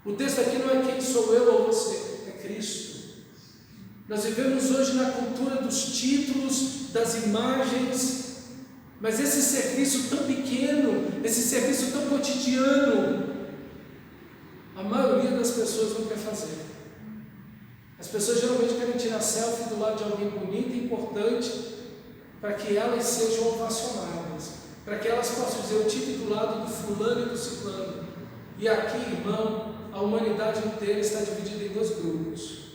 Speaker 1: O texto aqui não é quem sou eu ou você, é Cristo. Nós vivemos hoje na cultura dos títulos, das imagens, mas esse serviço tão pequeno, esse serviço tão cotidiano, a maioria das pessoas não quer fazer. As pessoas geralmente querem tirar selfie do lado de alguém bonito e importante, para que elas sejam ovacionadas, para que elas possam dizer: eu estive do lado do fulano e do ciclano. E aqui, irmão, a humanidade inteira está dividida em dois grupos.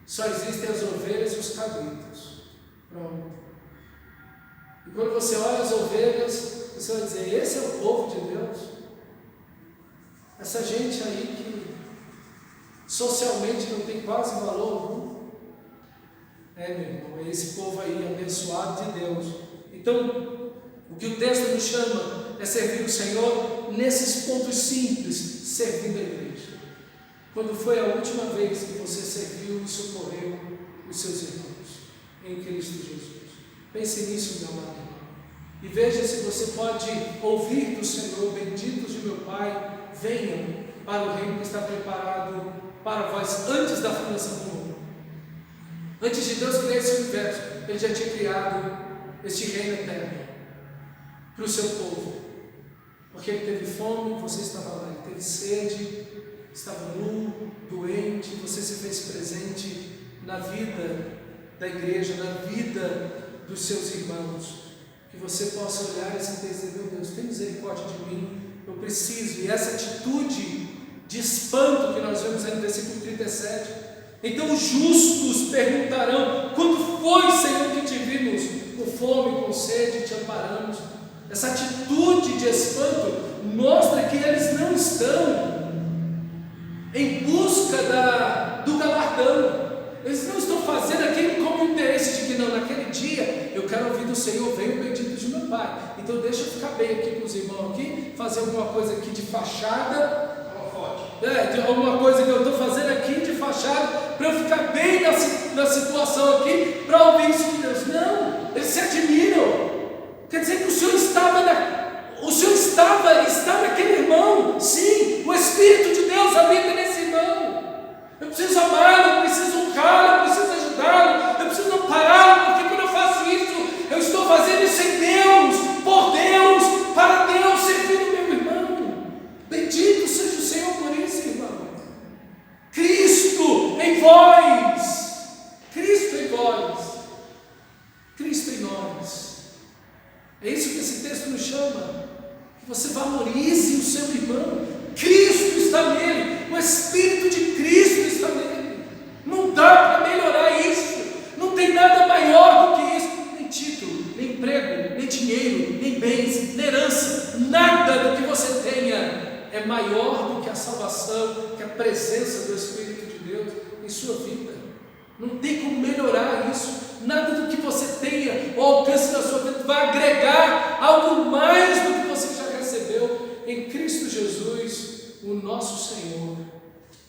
Speaker 1: Só existem as ovelhas e os cabritos. Pronto. E quando você olha as ovelhas, você vai dizer: esse é o povo de Deus. Essa gente aí que socialmente não tem quase valor algum. Meu irmão, é esse povo aí abençoado de Deus. Então, o que o texto nos chama é servir o Senhor nesses pontos simples, servindo a igreja. Quando foi a última vez que você serviu e socorreu os seus irmãos em Cristo Jesus? Pense nisso, meu amado irmão. E veja se você pode ouvir do Senhor: benditos de meu Pai, venham para o reino que está preparado para vós antes da fundação do mundo. Antes de Deus criar esse universo, Ele já tinha criado este reino eterno para o seu povo. Porque Ele teve fome, você estava lá. Ele teve sede, estava nu, doente, você se fez presente na vida da igreja, na vida dos seus irmãos. Que você possa olhar e dizer: meu Deus, tem misericórdia de mim, eu preciso. E essa atitude de espanto que nós vemos aí no versículo 37. Então os justos perguntarão: quando foi, Senhor, que te vimos com fome, com sede, e te amparamos? Essa atitude de espanto mostra que eles não estão em busca do galardão. Eles não estão fazendo aquilo com o interesse de que não, naquele dia eu quero ouvir do Senhor: venho bendito de meu Pai. Então deixa eu ficar bem aqui com os irmãos aqui, fazer alguma coisa aqui de fachada, de alguma coisa que eu estou fazendo aqui de fachada, para eu ficar bem na situação aqui, para ouvir isso de Deus. Não, eles se admiram. Quer dizer que o Senhor está naquele irmão. Sim, o Espírito de Deus habita nesse irmão. Eu preciso amá-lo, eu preciso honrá-lo, eu preciso ajudá-lo, eu preciso ampará-lo, porque quando eu faço isso, eu estou fazendo isso em Deus, por Deus, para Deus, servindo meu irmão. Bendito seja o Senhor por isso, irmão. Cristo em vós, Cristo em vós, Cristo em nós. É isso que esse texto nos chama. Que você valorize o seu irmão. Cristo está nele, o Espírito de Cristo está nele. Não dá para melhorar isso. Não tem nada maior do que isso. Nem título, nem emprego, nem dinheiro, nem bens, nem herança. Nada do que você tenha é maior do que a salvação, que a presença do Espírito de Deus em sua vida. Não tem como melhorar isso. Nada do que você tenha ou alcance na sua vida vai agregar algo mais do que você já recebeu em Cristo Jesus, o nosso Senhor.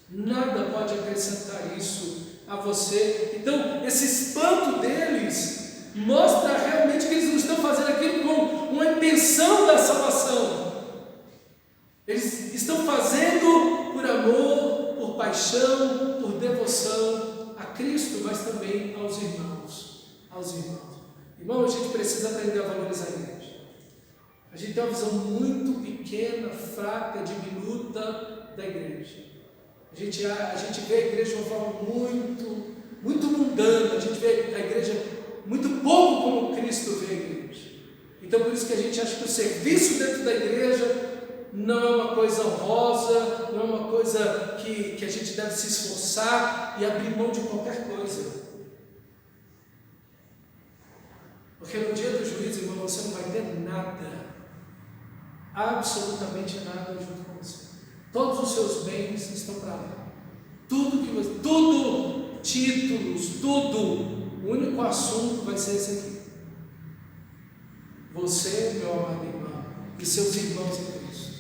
Speaker 1: Nada pode acrescentar isso a você. Então, esse espanto deles mostra realmente que eles não estão fazendo aquilo com uma intenção da salvação. Eles estão fazendo por amor, por paixão, por devoção a Cristo, mas também aos irmãos. Irmão, a gente precisa aprender a valorizar a igreja. A gente tem uma visão muito pequena, fraca, diminuta da igreja. A gente vê a igreja de uma forma muito mundana. A gente vê a igreja muito pouco como Cristo vê a igreja. Então por isso que a gente acha que o serviço dentro da igreja não é uma coisa honrosa, não é uma coisa que a gente deve se esforçar e abrir mão de qualquer coisa. Porque no dia do juízo, irmão, você não vai ter nada, absolutamente nada junto com você. Todos os seus bens estão para lá. Tudo, títulos, tudo. O único assunto vai ser esse aqui. Você, meu amado irmão, e seus irmãos em Cristo.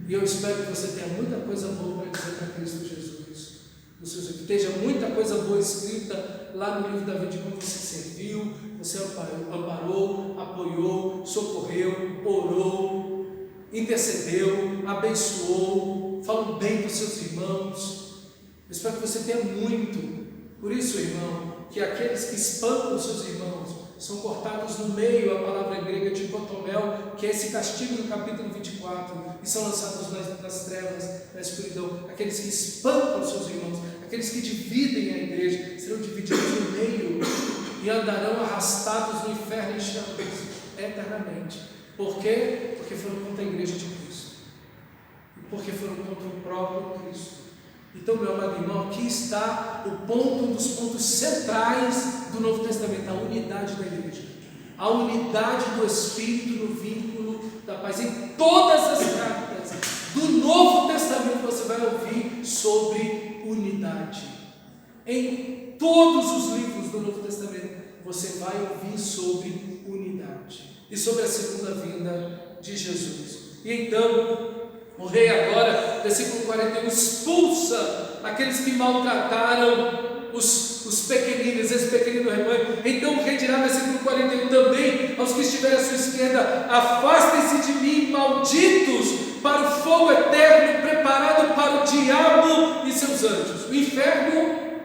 Speaker 1: E eu espero que você tenha muita coisa boa para dizer para Cristo Jesus, o que esteja muita coisa boa escrita lá no livro da vida de como você serviu, você amparou, apoiou, socorreu, orou, intercedeu, abençoou, falou bem dos seus irmãos. Eu espero que você tenha muito. Por isso, irmão, que aqueles que espancam os seus irmãos são cortados no meio, a palavra grega de cotomel, que é esse castigo no capítulo 24, e são lançados nas trevas, na escuridão. Aqueles que espancam os seus irmãos, aqueles que dividem a igreja, serão divididos no meio e andarão arrastados no inferno em chamas eternamente. Por quê? Porque foram contra a igreja de Cristo, porque foram contra o próprio Cristo. Então, meu amado irmão, aqui está um dos pontos centrais do Novo Testamento, a unidade da igreja, a unidade do Espírito no vínculo da paz. Em todas as cartas do Novo Testamento você vai ouvir sobre unidade. Em todos os livros do Novo Testamento você vai ouvir sobre unidade e sobre a segunda vinda de Jesus. E então, o rei agora, versículo 41, expulsa aqueles que maltrataram os pequeninos, esse pequenino rebanho. Então o rei dirá, versículo 41, também aos que estiverem à sua esquerda: afastem-se de mim, malditos, para o fogo eterno preparado para o diabo e seus anjos. O inferno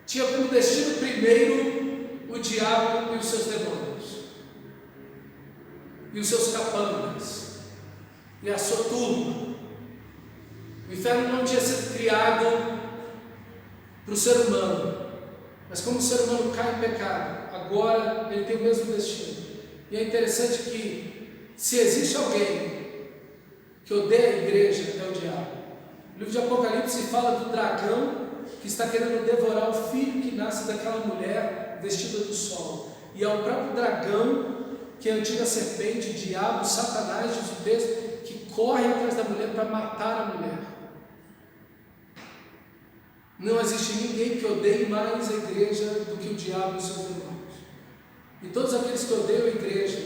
Speaker 1: tinha como destino primeiro o diabo e os seus demônios, e os seus capangas, e a sua turma. O inferno não tinha sido criado para o ser humano, mas como o ser humano cai em pecado, agora ele tem o mesmo destino. E é interessante que, se existe alguém que odeia a igreja, é o diabo. No livro de Apocalipse fala do dragão que está querendo devorar o filho que nasce daquela mulher vestida do sol, e é o próprio dragão, que é a antiga serpente, o diabo, Satanás, diz o texto, que corre atrás da mulher para matar a mulher. Não existe ninguém que odeie mais a igreja do que o diabo e seus demônios. E todos aqueles que odeiam a igreja,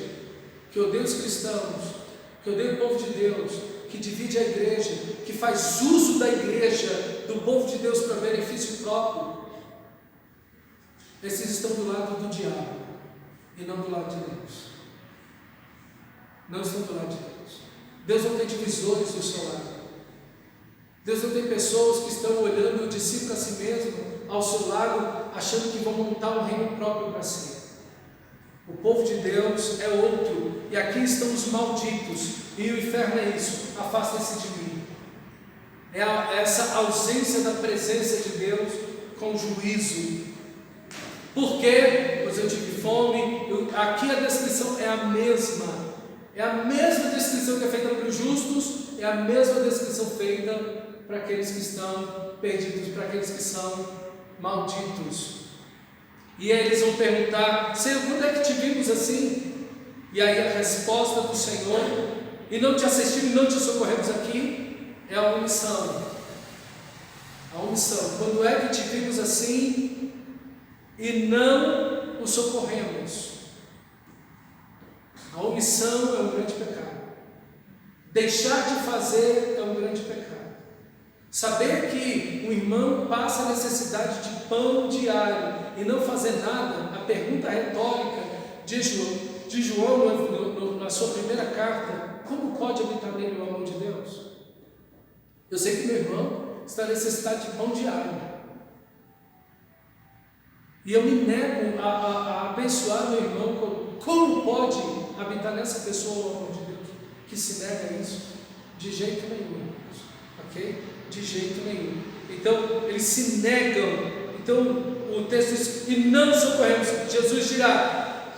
Speaker 1: que odeiam os cristãos, que odeiam o povo de Deus, que divide a igreja, que faz uso da igreja, do povo de Deus para benefício próprio, esses estão do lado do diabo e não do lado de Deus. Não estão do lado de Deus. Deus não tem divisores do seu lado. Deus não tem pessoas que estão olhando de si para si mesmo, ao seu lado, achando que vão montar um reino próprio para si. O povo de Deus é outro, e aqui estão os malditos, e o inferno é isso: afastem-se de mim. É essa ausência da presença de Deus com juízo. Por quê? Pois eu tive fome. Aqui a descrição é a mesma. É a mesma descrição que é feita para os justos, é a mesma descrição feita para aqueles que estão perdidos, para aqueles que são malditos. E aí eles vão perguntar: Senhor, quando é que te vimos assim? E aí a resposta do Senhor: e não te assistimos e não te socorremos aqui, é a omissão. A omissão. Quando é que te vimos assim e não o socorremos? A omissão é um grande pecado. Deixar de fazer é um grande pecado. Saber que um irmão passa necessidade de pão diário e não fazer nada, a pergunta retórica de João na sua primeira carta: como pode habitar nele o amor de Deus? Eu sei que meu irmão está necessitado de pão diário, e eu me nego a abençoar meu irmão. Como pode habitar nessa pessoa o amor de Deus que se nega a isso? De jeito nenhum, ok? De jeito nenhum. Então eles se negam. Então o texto diz: e não socorremos. Jesus dirá: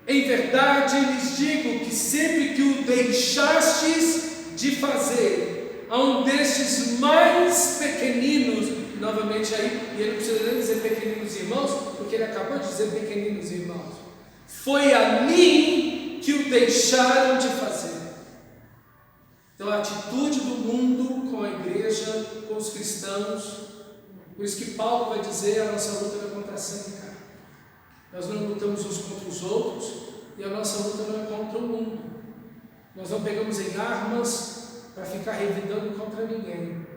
Speaker 1: em verdade lhes digo que sempre que o deixastes de fazer a um destes mais pequeninos, novamente aí, e ele não precisa nem dizer pequeninos irmãos, porque ele acabou de dizer pequeninos irmãos, foi a mim que o deixaram de fazer. Então a atitude do mundo com a igreja, com os cristãos, por isso que Paulo vai dizer: a nossa luta não é contra a sangue e carne. Nós não lutamos uns contra os outros, e a nossa luta não é contra o mundo. Nós não pegamos em armas para ficar revidando contra ninguém.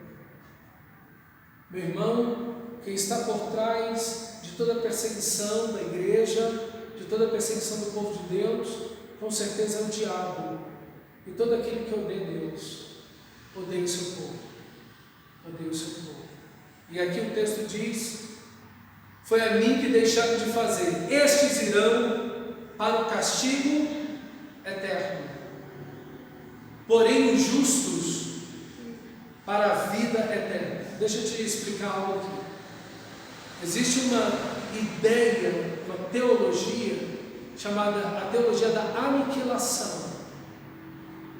Speaker 1: Meu irmão, quem está por trás de toda a perseguição da igreja, de toda a perseguição do povo de Deus, com certeza é o diabo. E todo aquele que odeia Deus, odeia o seu povo. Odeia o seu povo. E aqui o texto diz: foi a mim que deixaram de fazer. Estes irão para o castigo eterno. Porém os justos para a vida eterna. Deixa eu te explicar algo aqui. Existe uma ideia, uma teologia, chamada a teologia da aniquilação.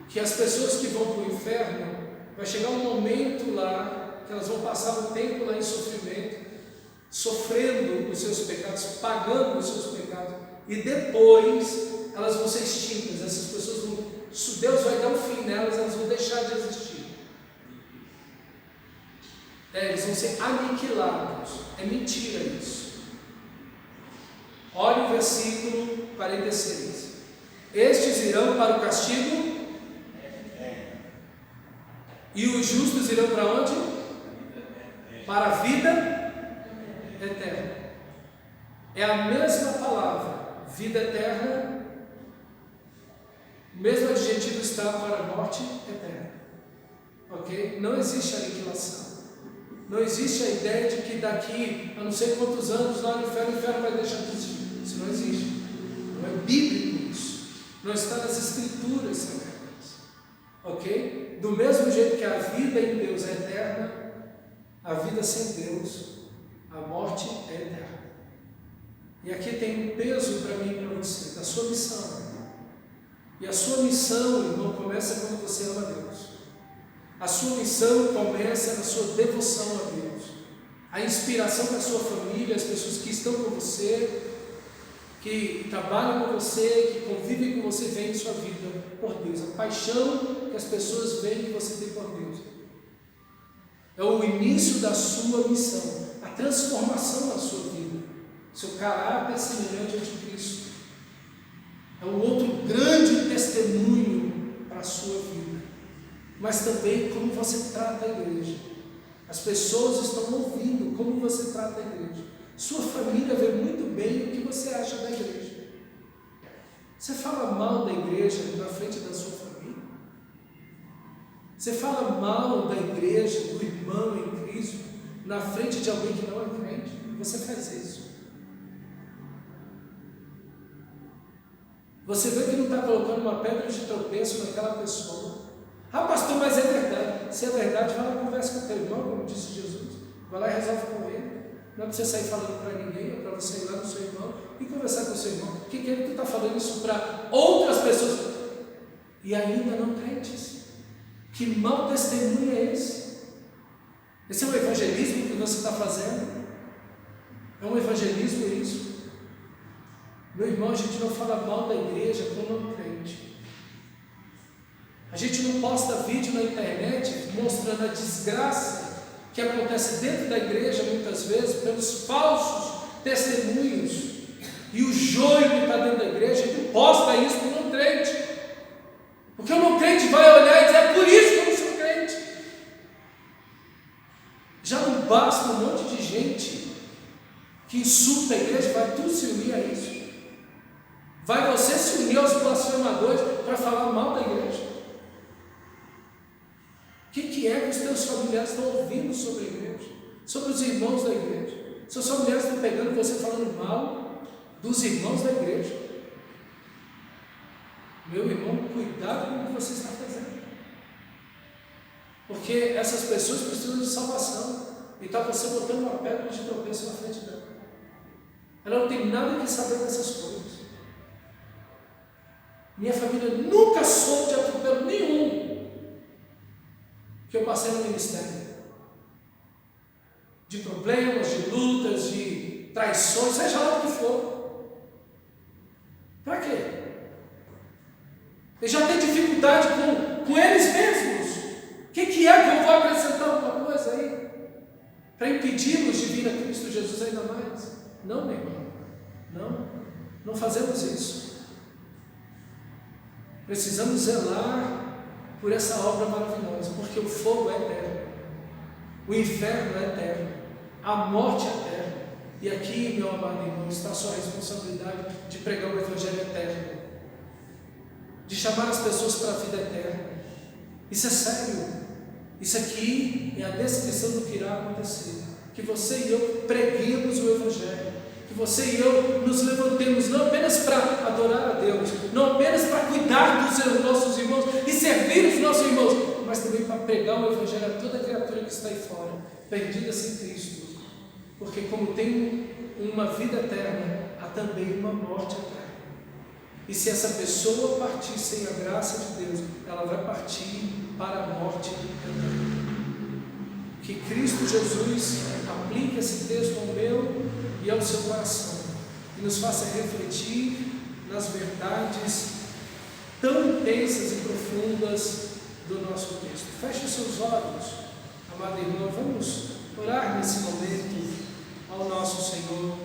Speaker 1: Que as pessoas que vão para o inferno, vai chegar um momento lá, que elas vão passar um tempo lá em sofrimento, sofrendo os seus pecados, pagando os seus pecados, e depois elas vão ser extintas. Essas pessoas vão, Deus vai dar um fim nelas, elas vão deixar de existir. Eles vão ser aniquilados. É mentira isso. Olha o versículo 46. Estes irão para o castigo, e os justos irão para onde? Para a vida eterna. É a mesma palavra, vida eterna. O mesmo adjetivo está para a morte eterna. Ok? Não existe aniquilação. Não existe a ideia de que daqui a não sei quantos anos lá no inferno, o inferno vai deixar de existir. Isso não existe. Não é bíblico isso. Não está nas escrituras sagradas. Ok? Do mesmo jeito que a vida em Deus é eterna, a vida sem Deus, a morte é eterna. E aqui tem um peso para mim e para você, da sua missão. E a sua missão, irmão, começa quando você ama Deus. A sua missão começa na sua devoção a Deus. A inspiração da sua família, as pessoas que estão com você, que trabalham com você, que convivem com você, vem em sua vida por Deus. A paixão que as pessoas veem que você tem por Deus é o início da sua missão, a transformação da sua vida, seu caráter semelhante a de Cristo. É um outro grande testemunho para a sua vida, mas também como você trata a igreja. As pessoas estão ouvindo como você trata a igreja. Sua família vê muito bem o que você acha da igreja. Você fala mal da igreja na frente da sua família? Você fala mal da igreja, do irmão em Cristo, na frente de alguém que não é crente? Você faz isso. Você vê que não está colocando uma pedra de tropeço naquela pessoa. Ah, pastor, mas é verdade. Se é verdade, vai lá e conversa com o teu irmão, como disse Jesus. Vai lá e resolve com ele. Não é para você sair falando para ninguém, é para você ir lá no seu irmão e conversar com o seu irmão. O que é que tu está falando isso para outras pessoas? E ainda não crentes. Que mau testemunho é esse? Esse é um evangelismo que você está fazendo? É um evangelismo isso? Meu irmão, a gente não fala mal da igreja com não crente. A gente não posta vídeo na internet mostrando a desgraça que acontece dentro da igreja, muitas vezes, pelos falsos testemunhos, e o joio que está dentro da igreja, e tu posta isso para o não crente, porque o não crente vai olhar e dizer: é por isso que eu não sou crente. Já não basta um monte de gente que insulta a igreja, vai tu se unir a isso? Vai você se unir aos blasfemadores para falar mal da igreja? O que é que os teus familiares estão ouvindo sobre a igreja? Sobre os irmãos da igreja? Seus familiares estão pegando você falando mal dos irmãos da igreja? Meu irmão, cuidado com o que você está fazendo. Porque essas pessoas precisam de salvação. E está você botando uma pedra de tropeço na frente dela. Ela não tem nada que saber dessas coisas. Minha família nunca soube de atropelo nenhum que eu passei no ministério, de problemas, de lutas, de traições, seja lá o que for. Para quê? Eles já têm dificuldade com eles mesmos. O que é que eu vou acrescentar alguma coisa aí para impedi-los de vir a Cristo Jesus ainda mais? Não, meu irmão, não fazemos isso. Precisamos zelar por essa obra maravilhosa, porque o fogo é eterno. O inferno é eterno, a morte é eterna. E aqui, meu amado irmão, está a sua responsabilidade de pregar o Evangelho eterno, de chamar as pessoas para a vida eterna. Isso é sério. Isso aqui é a descrição do que irá acontecer. Que você e eu preguemos o Evangelho, que você e eu nos levantemos não apenas para adorar a Deus, não apenas para cuidar dos nossos irmãos e servir os nossos irmãos, mas também para pregar o Evangelho a toda criatura que está aí fora, perdida sem Cristo. Porque como tem uma vida eterna, há também uma morte eterna. E se essa pessoa partir sem a graça de Deus, ela vai partir para a morte eterna. Que Cristo Jesus aplique esse texto ao meu e ao seu coração e nos faça refletir nas verdades tão intensas e profundas do nosso texto. Feche os seus olhos, amado irmão, vamos orar nesse momento ao nosso Senhor.